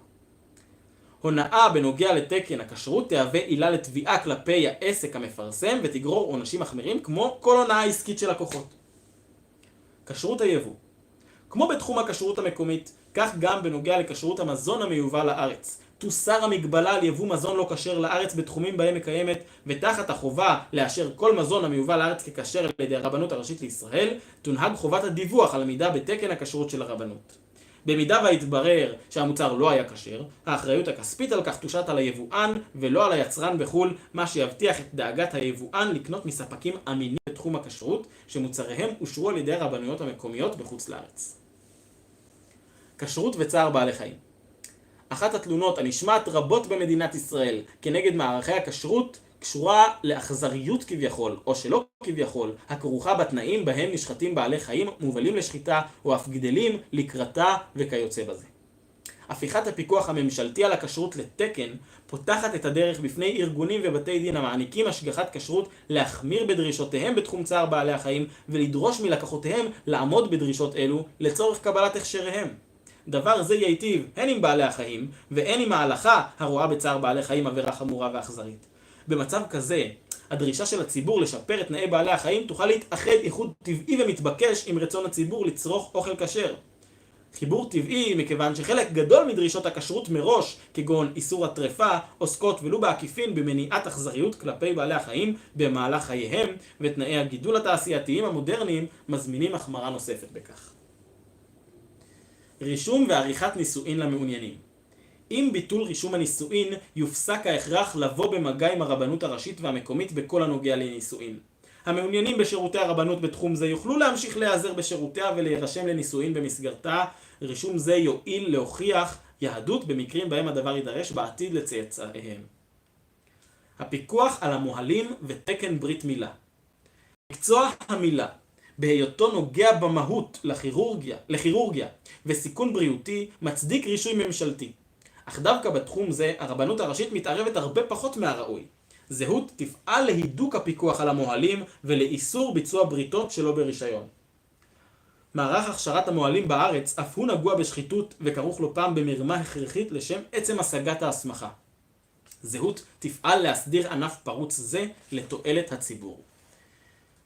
הונאה בנוגע לתקן הכשרות תהווה עילה לתביעה כלפי העסק המפרסם ותגרור עונשים מחמירים כמו כל הונאה עסקית של לקוחות. כשרות היבוא. כמו בתחום הכשרות המקומית, כך גם בנוגע לכשרות המזון המיובא לארץ. תוסר המגבלה על יבוא מזון לא כשר לארץ בתחומים בהם מקיימת, ותחת החובה לאשר כל מזון המיובא לארץ ככשר על ידי הרבנות הראשית לישראל, תונהג חובת הדיווח על עמידה בתקן הכשרות של הרבנות. במידה והתברר שהמוצר לא היה כשר, האחריות הכספית על כך תושת על היבואן ולא על היצרן בחול, מה שיבטיח את דאגת היבואן לקנות מספקים אמינים בתחום הכשרות, שמוצריהם אושרו על ידי הרבנויות המקומיות בחוץ לארץ. כשרות וצער בעלי חיים. אחת התלונות הנשמעת רבות במדינת ישראל כנגד מערכי הכשרות קשורה לאכזריות כביכול, או שלא כביכול, הכרוכה בתנאים בהם נשחטים בעלי חיים, מובלים לשחיטה, או אף גדלים לקראתה וכיוצא בזה. הפיכת הפיקוח הממשלתי על הכשרות לתקן פותחת את הדרך בפני ארגונים ובתי דין המעניקים השגחת כשרות להחמיר בדרישותיהם בתחום צער בעלי החיים ולדרוש מלקוחותיהם לעמוד בדרישות אלו לצורך קבלת הכשריהם. דבר זה ייטיב הן עם בעלי החיים והן עם ההלכה הרואה בצער בעלי חיים עבירה חמורה ואכזרית. במצב כזה, הדרישה של הציבור לשפר את תנאי בעלי החיים תוכל להתאחד איחוד טבעי ומתבקש עם רצון הציבור לצרוך אוכל כשר. חיבור טבעי מכיוון שחלק גדול מדרישות הכשרות מראש, כגון איסור הטרפה, עוסקות ולו בעקיפין במניעת אכזריות כלפי בעלי החיים במהלך חייהם, ותנאי הגידול התעשייתיים המודרניים מזמינים החמרה נוספת בכך. רישום ועריכת נישואין למעוניינים. עם ביטול רישום הנישואין יופסק ההכרח לבוא במגע עם הרבנות הראשית והמקומית בכל הנוגע לנישואין. המעוניינים בשירותי הרבנות בתחום זה יוכלו להמשיך להיעזר בשירותיה ולהירשם לנישואין במסגרתה. רישום זה יועיל להוכיח יהדות במקרים בהם הדבר יידרש בעתיד לצאצאיהם. הפיקוח על המוהלים ותקן ברית מילה. מקצוע המילה, בהיותו נוגע במהות לכירורגיה וסיכון בריאותי, מצדיק רישוי ממשלתי. אך דווקא בתחום זה הרבנות הראשית מתערבת הרבה פחות מהראוי. זהות תפעל להידוק הפיקוח על המוהלים ולאיסור ביצוע בריתות שלא ברישיון. מערך הכשרת המוהלים בארץ אף הוא נגוע בשחיתות וכרוך לא פעם במרמה הכרחית לשם עצם השגת ההסמכה. זהות תפעל להסדיר ענף פרוץ זה לתועלת הציבור.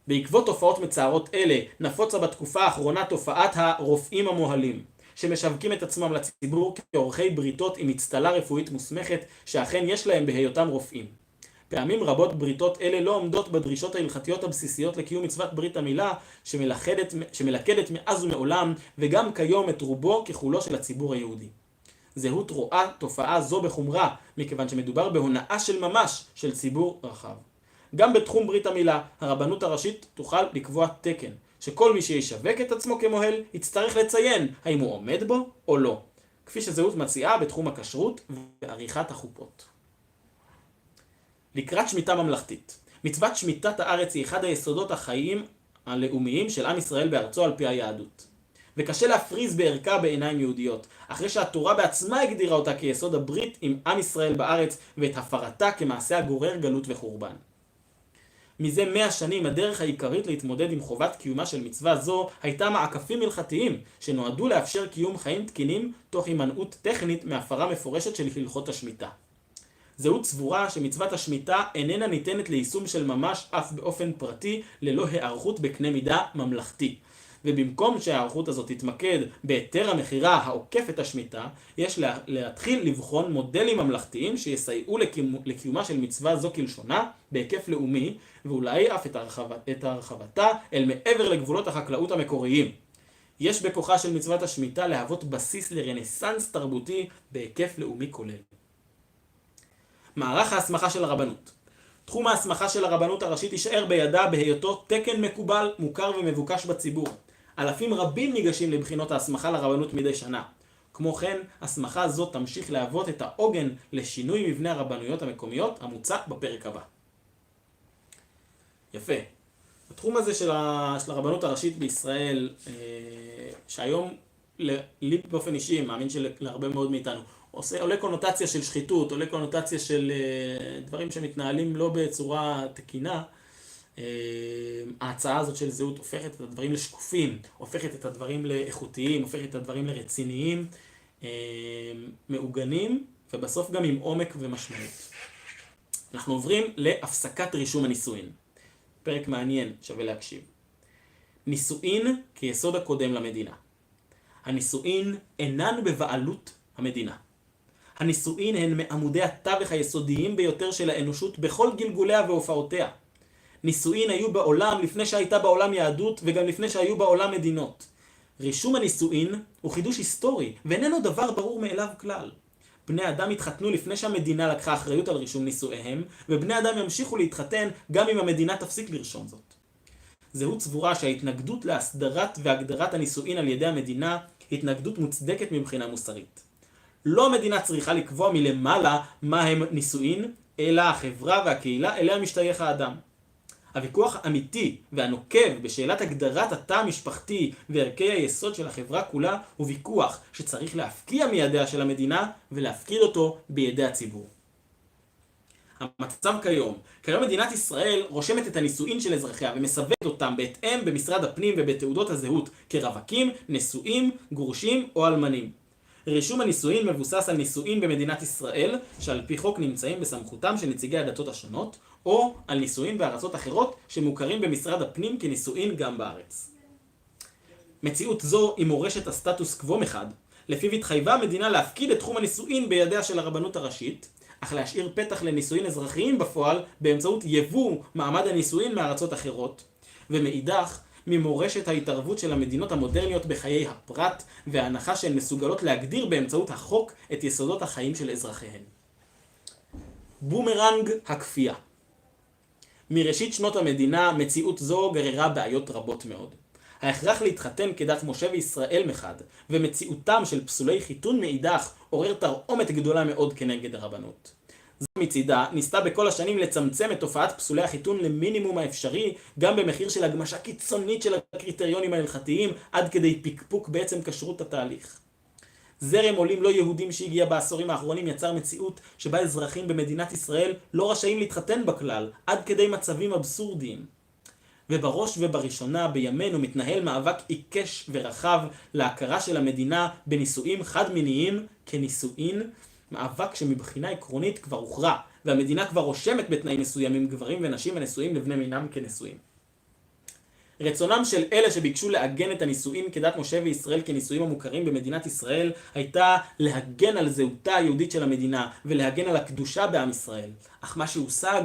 בעקבות תופעות מצערות אלה נפוצה בתקופה האחרונה תופעת הרופאים המוהלים, שמשווקים את עצמם לציבור כעורכי בריתות עם אצטלה רפואית מוסמכת שאכן יש להם בהיותם רופאים. פעמים רבות בריתות אלה לא עומדות בדרישות ההלכתיות הבסיסיות לקיום מצוות ברית המילה שמלכדת מאז ומעולם וגם כיום את רובו ככולו של הציבור היהודי. זהות רואה תופעה זו בחומרה מכיוון שמדובר בהונאה של ממש של ציבור רחב. גם בתחום ברית המילה הרבנות הראשית תוכל לקבוע תקן שכל מי שישווק את עצמו כמוהל יצטרך לציין האם הוא עומד בו או לא, כפי שזהות מציעה בתחום הכשרות ועריכת החופות. לקראת שמיטה ממלכתית. מצוות שמיטת הארץ היא אחד היסודות החיים הלאומיים של עם ישראל בארצו על פי היהדות. וקשה להפריז בערכה בעיניים יהודיות, אחרי שהתורה בעצמה הגדירה אותה כיסוד הברית עם עם ישראל בארץ ואת הפרתה כמעשה הגורר גלות וחורבן. מזה 100 שנים הדרך העיקרית להתמודד עם חובת קיומה של מצווה זו הייתה מעקפים הלכתיים שנועדו לאפשר קיום חיים תקינים תוך הימנעות טכנית מהפרה מפורשת של הלכות השמיטה. זהות סבורה שמצוות השמיטה איננה ניתנת ליישום של ממש אף באופן פרטי ללא הערכות בקנה מידה ממלכתי. ובמקום שהערכות הזאת תתמקד בהיתר המכירה העוקף את השמיטה, יש להתחיל לבחון מודלים ממלכתיים שיסייעו לקיומה של מצווה זו כלשונה בהיקף לאומי, ואולי אף את הרחבתה אל מעבר לגבולות החקלאות המקוריים. יש בכוחה של מצוות השמיטה להוות בסיס לרנסנס תרבותי בהיקף לאומי כולל. מערך ההסמכה של הרבנות. תחום ההסמכה של הרבנות הראשית יישאר בידה בהיותו תקן מקובל, מוכר ומבוקש בציבור. אלפים רבים ניגשים לבחינות ההסמכה לרבנות מדי שנה. כמו כן, הסמכה זו תמשיך להוות את העוגן לשינוי מבנה הרבנויות המקומיות המוצע בפרק הבא. יפה. התחום הזה של הרבנות הראשית בישראל, שהיום לי באופן אישי, מאמין שלהרבה מאוד מאיתנו, עולה קונוטציה של שחיתות, עולה קונוטציה של דברים שמתנהלים לא בצורה תקינה. ההצעה הזאת של זהות הופכת את הדברים לשקופים, הופכת את הדברים לאיכותיים, הופכת את הדברים לרציניים, מעוגנים, ובסוף גם עם עומק ומשמעות. אנחנו עוברים להפסקת רישום הנישואין. פרק מעניין, שווה להקשיב. נישואין כיסוד הקודם למדינה. הנישואין אינן בבעלות המדינה. הנישואין הן מעמודי התווך היסודיים ביותר של האנושות בכל גלגוליה והופעותיה. נישואין היו בעולם לפני שהייתה בעולם יהדות וגם לפני שהיו בעולם מדינות. רישום הנישואין הוא חידוש היסטורי ואיננו דבר ברור מאליו כלל. בני אדם התחתנו לפני שהמדינה לקחה אחריות על רישום נישואיהם, ובני אדם ימשיכו להתחתן גם אם המדינה תפסיק לרשום זאת. זהות סבורה שההתנגדות להסדרת והגדרת הנישואין על ידי המדינה היא התנגדות מוצדקת מבחינה מוסרית. לא המדינה צריכה לקבוע מלמעלה מה הם נישואין, אלא החברה והקהילה אליה משתייך האדם. הוויכוח האמיתי והנוקב בשאלת הגדרת התא המשפחתי וערכי היסוד של החברה כולה הוא ויכוח שצריך להפקיע מידיה של המדינה ולהפקיד אותו בידי הציבור. המצב כיום מדינת ישראל רושמת את הנישואין של אזרחיה ומסווגת אותם בהתאם במשרד הפנים ובתעודות הזהות כרווקים, נשואים, גרושים או אלמנים. רישום הנישואין מבוסס על נישואין במדינת ישראל שעל פי חוק נמצאים בסמכותם של נציגי הדתות השונות, או על נישואין בארצות אחרות שמוכרים במשרד הפנים כנישואין גם בארץ. מציאות זו היא מורשת הסטטוס קוו מחד, לפיו התחייבה המדינה להפקיד את תחום הנישואין בידיה של הרבנות הראשית, אך להשאיר פתח לנישואין אזרחיים בפועל באמצעות יבוא מעמד הנישואין מארצות אחרות, ומאידך ממורשת ההתערבות של המדינות המודרניות בחיי הפרט וההנחה שהן מסוגלות להגדיר באמצעות החוק את יסודות החיים של אזרחיהן. בומרנג הכפייה. מראשית שנות המדינה מציאות זו גררה בעיות רבות מאוד. ההכרח להתחתן כדת משה וישראל מחד, ומציאותם של פסולי חיתון מאידך עורר תרעומת גדולה מאוד כנגד הרבנות. זו מצידה ניסתה בכל השנים לצמצם את תופעת פסולי החיתון למינימום האפשרי, גם במחיר של הגמשה קיצונית של הקריטריונים ההלכתיים עד כדי פיקפוק בעצם כשרות התהליך. זרם עולים לא יהודים שהגיע בעשורים האחרונים יצר מציאות שבה אזרחים במדינת ישראל לא רשאים להתחתן בכלל, עד כדי מצבים אבסורדיים. ובראש ובראשונה בימינו מתנהל מאבק עיקש ורחב להכרה של המדינה בנישואים חד-מיניים כנישואין, מאבק שמבחינה עקרונית כבר הוכרע, והמדינה כבר רושמת בתנאים מסוימים גברים ונשים הנשואים לבני מינם כנשואים. רצונם של אלה שביקשו לעגן את הנישואין כדת משה וישראל כנישואין המוכרים במדינת ישראל הייתה להגן על זהותה היהודית של המדינה ולהגן על הקדושה בעם ישראל. אך מה שהושג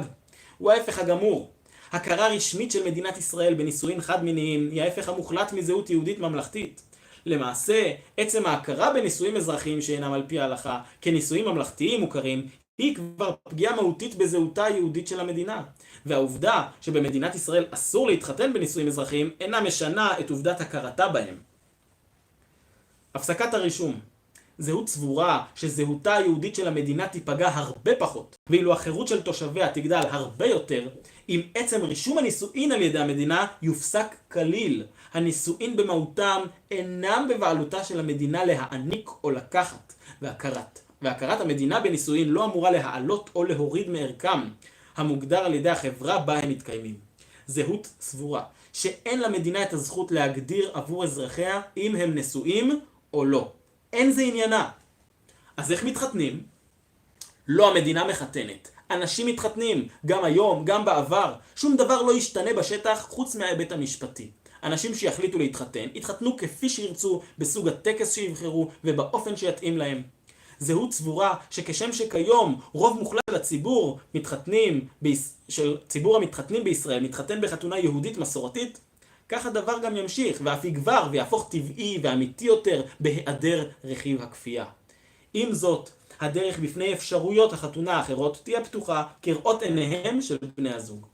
הוא ההפך הגמור. הכרה רשמית של מדינת ישראל בנישואין חד-מיניים היא ההפך המוחלט מזהות יהודית ממלכתית. למעשה, עצם ההכרה בנישואים אזרחיים שאינם על פי ההלכה כנישואים ממלכתיים מוכרים היא כבר פגיעה מהותית בזהותה היהודית של המדינה. והעובדה שבמדינת ישראל אסור להתחתן בנישואים אזרחיים אינה משנה את עובדת הכרתה בהם. הפסקת הרישום. זהות סבורה שזהותה היהודית של המדינה תיפגע הרבה פחות, ואילו החירות של תושביה תגדל הרבה יותר, אם עצם רישום הנישואין על ידי המדינה יופסק כליל. הנישואין במהותם אינם בבעלותה של המדינה להעניק או לקחת, והכרת המדינה בנישואין לא אמורה להעלות או להוריד מערכם, המוגדר על ידי החברה בה הם מתקיימים. זהות סבורה שאין למדינה את הזכות להגדיר עבור אזרחיה אם הם נשואים או לא. אין זה עניינה. אז איך מתחתנים? לא המדינה מחתנת. אנשים מתחתנים, גם היום, גם בעבר. שום דבר לא ישתנה בשטח חוץ מההיבט המשפטי. אנשים שיחליטו להתחתן, יתחתנו כפי שירצו, בסוג הטקס שיבחרו ובאופן שיתאים להם. זהות סבורה שכשם שכיום רוב מוחלט של הציבור של ציבור המתחתנים בישראל מתחתן בחתונה יהודית מסורתית, כך הדבר גם ימשיך ואף יגבר ויהפוך טבעי ואמיתי יותר בהיעדר רכיב הכפייה. עם זאת, הדרך בפני אפשרויות החתונה האחרות תהיה פתוחה כראות עיניהם של בני הזוג.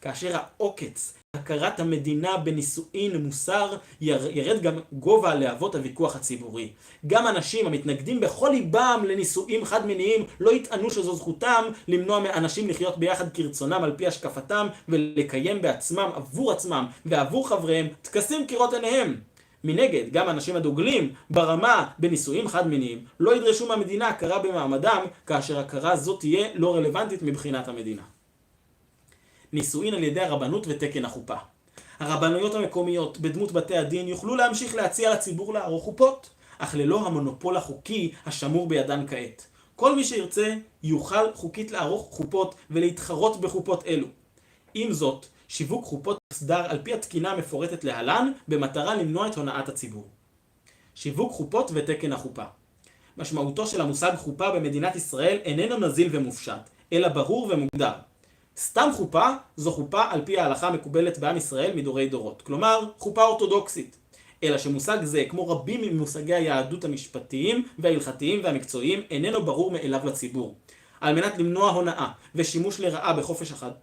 כאשר העוקץ, הכרת המדינה בנישואין מוסר, ירד גם גובה להבות הוויכוח הציבורי. גם אנשים המתנגדים בכל ליבם לנישואים חד-מיניים לא יטענו שזו זכותם למנוע מאנשים לחיות ביחד כרצונם על פי השקפתם ולקיים בעצמם עבור עצמם ועבור חבריהם טקסים כראות עיניהם. מנגד, גם אנשים הדוגלים ברמה בנישואים חד-מיניים לא ידרשו מהמדינה הכרה במעמדם, כאשר הכרה זו תהיה לא רלוונטית מבחינת המדינה. נישואין על ידי הרבנות ותקן החופה. הרבנויות המקומיות בדמות בתי הדין יוכלו להמשיך להציע לציבור לערוך חופות, אך ללא המונופול החוקי השמור בידן כעת. כל מי שירצה יוכל חוקית לערוך חופות ולהתחרות בחופות אלו. עם זאת, שיווק חופות מוסדר על פי התקינה המפורטת להלן במטרה למנוע את הונאת הציבור. שיווק חופות ותקן החופה. משמעותו של המושג חופה במדינת ישראל איננו נזיל ומופשט, אלא ברור ומוגדר. סתם חופה זו חופה על פי ההלכה המקובלת בעם ישראל מדורי דורות, כלומר חופה אורתודוקסית. אלא שמושג זה, כמו רבים ממושגי היהדות המשפטיים וההלכתיים והמקצועיים, איננו ברור מאליו לציבור. על מנת למנוע הונאה ושימוש לרעה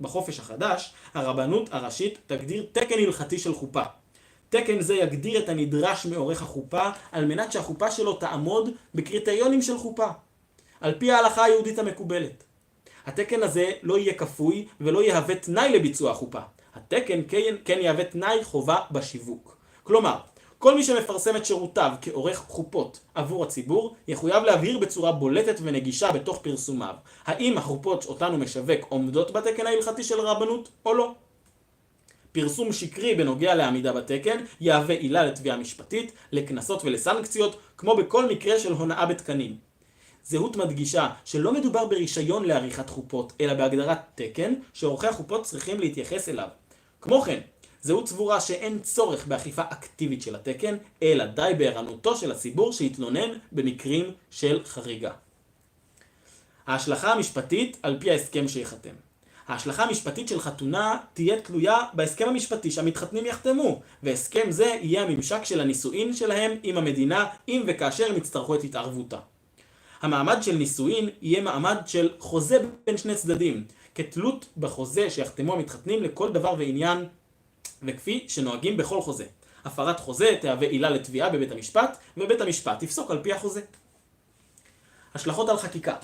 בחופש החדש, הרבנות הראשית תגדיר תקן הלכתי של חופה. תקן זה יגדיר את הנדרש מעורך החופה על מנת שהחופה שלו תעמוד בקריטריונים של חופה, על פי ההלכה היהודית המקובלת. התקן הזה לא יהיה כפוי ולא יהווה תנאי לביצוע החופה. התקן כן יהווה תנאי חובה בשיווק. כלומר, כל מי שמפרסם את שירותיו כעורך חופות עבור הציבור, יחויב להבהיר בצורה בולטת ונגישה בתוך פרסומיו, האם החופות שאותן הוא משווק עומדות בתקן ההלכתי של הרבנות או לא. פרסום שקרי בנוגע לעמידה בתקן יהווה עילה לתביעה משפטית, לקנסות ולסנקציות, כמו בכל מקרה של הונאה בתקנים. זהות מדגישה שלא מדובר ברישיון לעריכת חופות, אלא בהגדרת תקן שעורכי החופות צריכים להתייחס אליו. כמו כן, זהות סבורה שאין צורך באכיפה אקטיבית של התקן, אלא די בערנותו של הציבור שהתלונן במקרים של חריגה. ההשלכה המשפטית על פי ההסכם שיחתם. ההשלכה המשפטית של חתונה תהיה תלויה בהסכם המשפטי שהמתחתנים יחתמו, והסכם זה יהיה הממשק של הנישואין שלהם עם המדינה, אם וכאשר הם יצטרכו את התערבותה. המעמד של נישואין יהיה מעמד של חוזה בין שני צדדים, כתלות בחוזה שיחתמו המתחתנים לכל דבר ועניין, וכפי שנוהגים בכל חוזה. הפרת חוזה תהווה עילה לתביעה בבית המשפט, ובית המשפט יפסוק על פי החוזה. השלכות על חקיקה.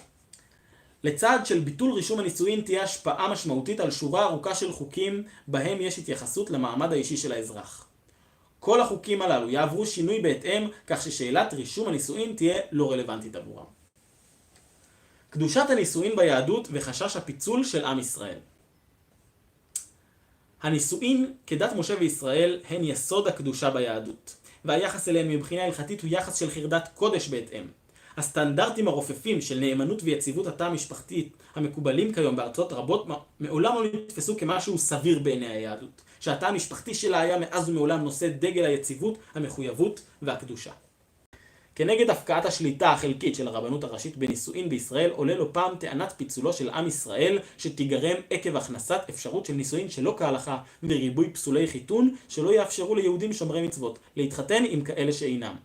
לצד של ביטול רישום הנישואין תהיה השפעה משמעותית על שורה ארוכה של חוקים בהם יש התייחסות למעמד האישי של האזרח. כל החוקים הללו יעברו שינוי בהתאם, כך ששאלת רישום הנישואין תהיה לא רלוונטית עבורם. קדושת הנישואין ביהדות וחשש הפיצול של עם ישראל. הנישואין כדת משה וישראל הן יסוד הקדושה ביהדות, והיחס אליהן מבחינה הלכתית הוא יחס של חרדת קודש בהתאם. הסטנדרטים הרופפים של נאמנות ויציבות התא המשפחתית המקובלים כיום בארצות רבות מעולם לא נתפסו כמשהו סביר בעיני היהדות, שהתא המשפחתי שלה היה מאז ומעולם נושא דגל היציבות, המחויבות והקדושה. כנגד הפקעת השליטה החלקית של הרבנות הראשית בנישואין בישראל עולה לו פעם טענת פיצולו של עם ישראל שתיגרם עקב הכנסת אפשרות של נישואין שלא כהלכה וריבוי פסולי חיתון שלא יאפשרו ליהודים שומרי מצוות להתחתן עם כאלה שאינם.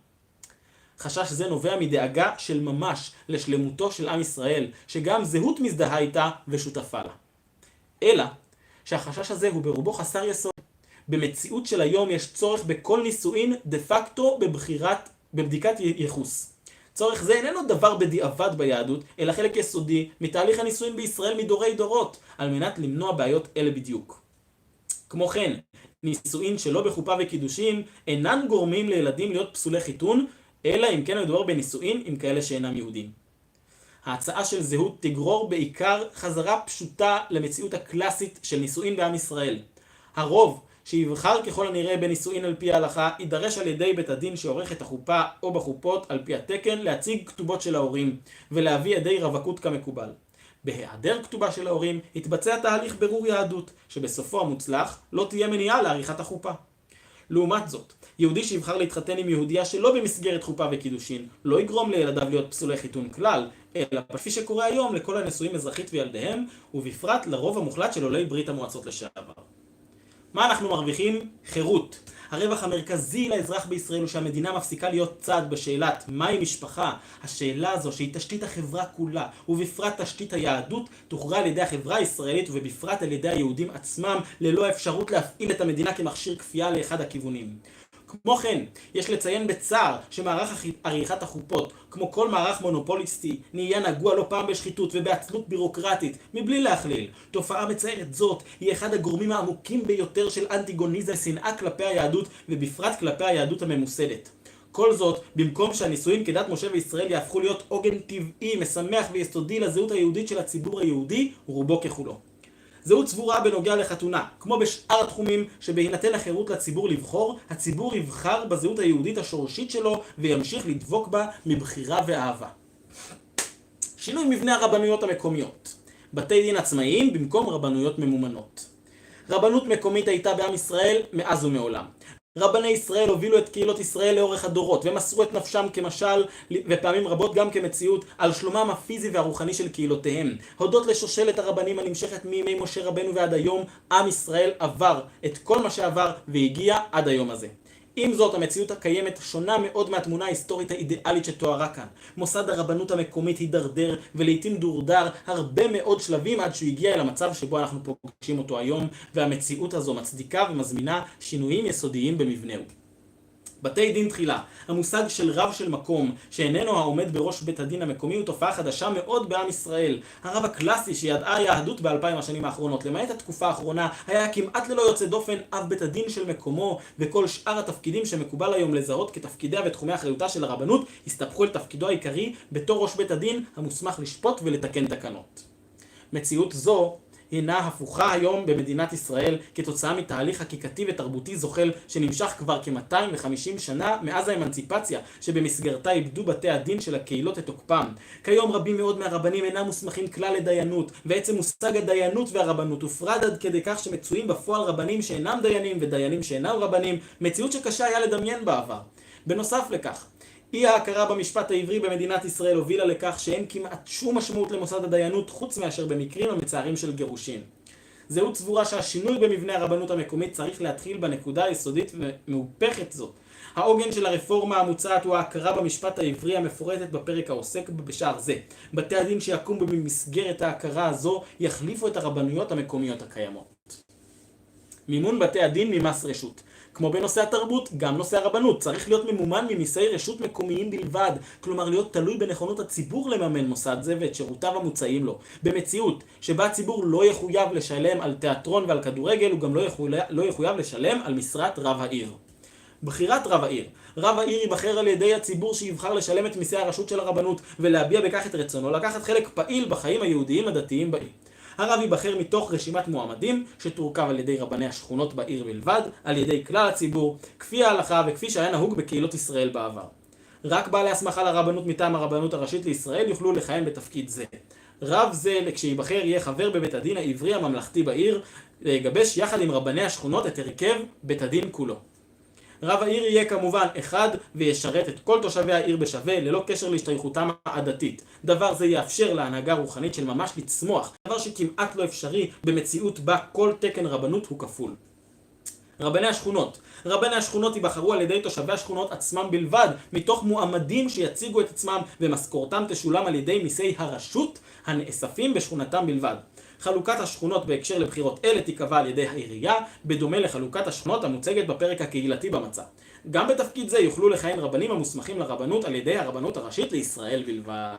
חשש זה נובע מדאגה של ממש לשלמותו של עם ישראל, שגם זהות מזדהה איתה ושותפה לה. אלא שהחשש הזה הוא ברובו חסר יסוד. במציאות של היום יש צורך בכל נישואין דה פקטו בבדיקת ייחוס. צורך זה איננו דבר בדיעבד ביהדות, אלא חלק יסודי מתהליך הנישואין בישראל מדורי דורות, על מנת למנוע בעיות אלה בדיוק. כמו כן, נישואין שלא בחופה וקידושים אינן גורמים לילדים להיות פסולי חיתון, אלא אם כן מדובר בנישואין עם כאלה שאינם יהודים. ההצעה של זהות תגרור בעיקר חזרה פשוטה למציאות הקלאסית של נישואין בעם ישראל. הרוב שיבחר ככל הנראה בנישואין על פי ההלכה יידרש על ידי בית הדין שעורך את החופה או בחופות על פי התקן להציג כתובות של ההורים ולהביא ידי רווקות כמקובל. בהיעדר כתובה של ההורים יתבצע תהליך ברור יהדות שבסופו המוצלח לא תהיה מניעה לעריכת החופה. לעומת זאת, יהודי שיבחר להתחתן עם יהודיה שלא במסגרת חופה וקידושין לא יגרום לילדיו להיות פסולי חיתון כלל, אלא כפי שקורה היום לכל הנשואים אזרחית וילדיהם, ובפרט לרוב המוחלט של עולי ברית המועצות לשעבר. מה אנחנו מרוויחים? חירות. הרווח המרכזי לאזרח בישראל הוא שהמדינה מפסיקה להיות צד בשאלת מהי משפחה. השאלה הזו שהיא תשתית החברה כולה, ובפרט תשתית היהדות, תוכרע על ידי החברה הישראלית ובפרט על ידי היהודים עצמם, ללא אפשרות להפעיל את המדינה כמכשיר כפייה לאחד הכיוונים. כמו כן, יש לציין בצער שמערך עריכת החופות, כמו כל מערך מונופוליסטי, נהיה נגוע לא פעם בשחיתות ובעצלות בירוקרטית, מבלי להכליל. תופעה מצערת זאת היא אחד הגורמים העמוקים ביותר של אנטיגוניזם ושנאה כלפי היהדות, ובפרט כלפי היהדות הממוסדת. כל זאת, במקום שהנישואין כדת משה וישראל יהפכו להיות עוגן טבעי, משמח ויסודי לזהות היהודית של הציבור היהודי, ורובו ככולו. זהות סבורה בנוגע לחתונה, כמו בשאר התחומים שבהינתן החירות לציבור לבחור, הציבור יבחר בזהות היהודית השורשית שלו וימשיך לדבוק בה מבחירה ואהבה. שינוי מבנה הרבנויות המקומיות. בתי דין עצמאיים במקום רבנויות ממומנות. רבנות מקומית הייתה בעם ישראל מאז ומעולם. רבני ישראל הובילו את קהילות ישראל לאורך הדורות ומסרו את נפשם כמשל ופעמים רבות גם כמציאות על שלומם הפיזי והרוחני של קהילותיהם. הודות לשושלת הרבנים הנמשכת מימי משה רבנו ועד היום, עם ישראל עבר את כל מה שעבר והגיע עד היום הזה. עם זאת, המציאות הקיימת שונה מאוד מהתמונה ההיסטורית האידיאלית שתוארה כאן. מוסד הרבנות המקומית הידרדר ולעיתים דורדר הרבה מאוד שלבים עד שהוא הגיע אל המצב שבו אנחנו פוגשים אותו היום, והמציאות הזו מצדיקה ומזמינה שינויים יסודיים במבנהו. בתי דין תחילה. המושג של רב של מקום, שאיננו העומד בראש בית הדין המקומי, הוא תופעה חדשה מאוד בעם ישראל. הרב הקלאסי שידעה היהדות ב2000 השנים האחרונות, למעט התקופה האחרונה, היה כמעט ללא יוצא דופן אב בית הדין של מקומו, וכל שאר התפקידים שמקובל היום לזהות כתפקידיה ותחומי אחריותה של הרבנות, הסתבכו אל תפקידו העיקרי בתור ראש בית הדין המוסמך לשפוט ולתקן תקנות. מציאות זו הינה הפוכה היום במדינת ישראל כתוצאה מתהליך חקיקתי ותרבותי זוחל שנמשך כבר כ-250 שנה מאז האמנציפציה, שבמסגרתה איבדו בתי הדין של הקהילות את תוקפם. כיום רבים מאוד מהרבנים אינם מוסמכים כלל לדיינות, ועצם מושג הדיינות והרבנות הופרד עד כדי כך שמצויים בפועל רבנים שאינם דיינים ודיינים שאינם רבנים, מציאות שקשה היה לדמיין בעבר. בנוסף לכך, אי ההכרה במשפט העברי במדינת ישראל הובילה לכך שאין כמעט שום משמעות למוסד הדיינות חוץ מאשר במקרים המצערים של גירושין. זהות סבורה שהשינוי במבנה הרבנות המקומית צריך להתחיל בנקודה היסודית ומהופכת זאת. העוגן של הרפורמה המוצעת הוא ההכרה במשפט העברי המפורטת בפרק העוסק בשער זה. בתי הדין שיקום במסגרת ההכרה הזו יחליפו את הרבנויות המקומיות הקיימות. מימון בתי הדין ממס רשות. כמו בנושא התרבות, גם נושא הרבנות צריך להיות ממומן ממיסי רשות מקומיים בלבד, כלומר להיות תלוי בנכונות הציבור לממן מוסד זה ואת שירותיו המוצעים לו. במציאות שבה הציבור לא יחויב לשלם על תיאטרון ועל כדורגל, הוא גם לא יחויב לשלם על משרת רב העיר. בחירת רב העיר. רב העיר ייבחר על ידי הציבור שיבחר לשלם את מיסי הרשות של הרבנות ולהביע בכך את רצונו לקחת חלק פעיל בחיים היהודיים הדתיים בעיר. הרב ייבחר מתוך רשימת מועמדים שתורכב על ידי רבני השכונות בעיר בלבד, על ידי כלל הציבור, כפי ההלכה וכפי שהיה נהוג בקהילות ישראל בעבר. רק בעלי הסמכה לרבנות מטעם הרבנות הראשית לישראל יוכלו לכהן בתפקיד זה. רב זה, כשיבחר, יהיה חבר בבית הדין העברי הממלכתי בעיר, ויגבש יחד עם רבני השכונות את הרכב בית הדין כולו. רב העיר יהיה כמובן אחד וישרת את כל תושבי העיר בשווה ללא קשר להשתייכותם העדתית. דבר זה יאפשר להנהגה רוחנית של ממש לצמוח, דבר שכמעט לא אפשרי במציאות בה כל תקן רבנות הוא כפול. רבני השכונות. רבני השכונות ייבחרו על ידי תושבי השכונות עצמם בלבד, מתוך מועמדים שיציגו את עצמם, ומשכורתם תשולם על ידי מיסי הרשות הנאספים בשכונתם בלבד. חלוקת השכונות בהקשר לבחירות אלה תיקבע על ידי העירייה, בדומה לחלוקת השכונות המוצגת בפרק הקהילתי במצע. גם בתפקיד זה יוכלו לכהן רבנים המוסמכים לרבנות על ידי הרבנות הראשית לישראל בלבד.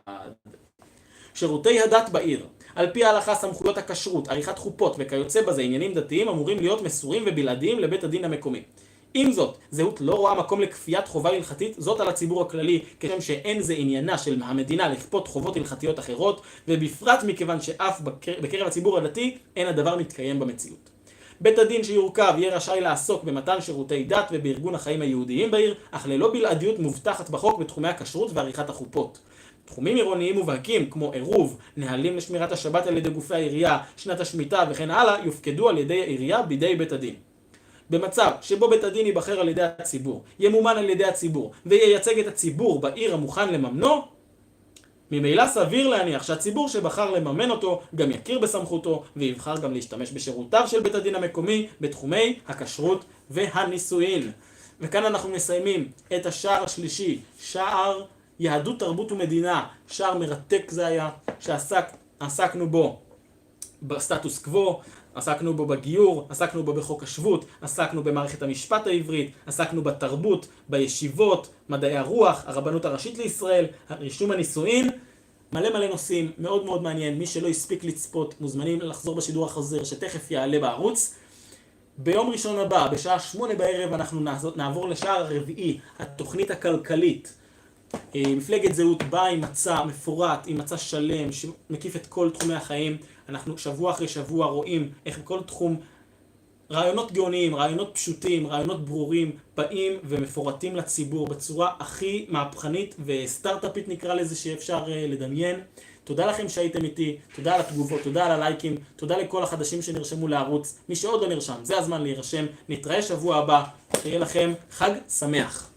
שירותי הדת בעיר. על פי ההלכה סמכויות הכשרות, עריכת חופות וכיוצא בזה עניינים דתיים אמורים להיות מסורים ובלעדיים לבית הדין המקומי. עם זאת, זהות לא רואה מקום לכפיית חובה הלכתית, זאת על הציבור הכללי, כשם שאין זה עניינה של המדינה לכפות חובות הלכתיות אחרות, ובפרט מכיוון שאף בקרב הציבור הדתי אין הדבר מתקיים במציאות. בית הדין שיורכב יהיה רשאי לעסוק במתן שירותי דת ובארגון החיים היהודיים בעיר, אך ללא בלעדיות מובטחת בחוק בתחומי הכשרות ועריכת החופות. תחומים עירוניים מובהקים כמו עירוב, נהלים לשמירת השבת על ידי גופי העירייה, שנת השמיטה וכן הלאה יופקדו על ידי העירייה בידי בית הדין. במצב שבו בית הדין ייבחר על ידי הציבור, ימומן על ידי הציבור וייצג את הציבור בעיר המוכן לממנו, ממילא סביר להניח שהציבור שבחר לממן אותו גם יכיר בסמכותו ויבחר גם להשתמש בשירותיו של בית הדין המקומי בתחומי הכשרות והנישואין. וכאן אנחנו מסיימים את השער השלישי, שער יהדות, תרבות ומדינה. שער מרתק זה היה, שעסקנו בו בסטטוס קוו, עסקנו בו בגיור, עסקנו בו בחוק השבות, עסקנו במערכת המשפט העברית, עסקנו בתרבות, בישיבות, מדעי הרוח, הרבנות הראשית לישראל, רישום הנישואין, מלא נושאים, מאוד מאוד מעניין. מי שלא הספיק לצפות מוזמנים לחזור בשידור החוזר שתכף יעלה בערוץ. ביום ראשון הבא, בשעה 8 בערב, אנחנו נעבור לשער הרביעי, התוכנית הכלכלית. מפלגת זהות באה עם מצע מפורט, עם מצע שלם שמקיף את כל תחומי החיים. אנחנו שבוע אחרי שבוע רואים איך בכל תחום רעיונות גאוניים, רעיונות פשוטים, רעיונות ברורים באים ומפורטים לציבור בצורה הכי מהפכנית וסטארט-אפית נקרא לזה שאפשר לדמיין. תודה לכם שהייתם איתי, תודה על התגובות, תודה על הלייקים, תודה לכל החדשים שנרשמו לערוץ. מי שעוד לא נרשם, זה הזמן להירשם. נתראה שבוע הבא, שיהיה לכם חג שמח.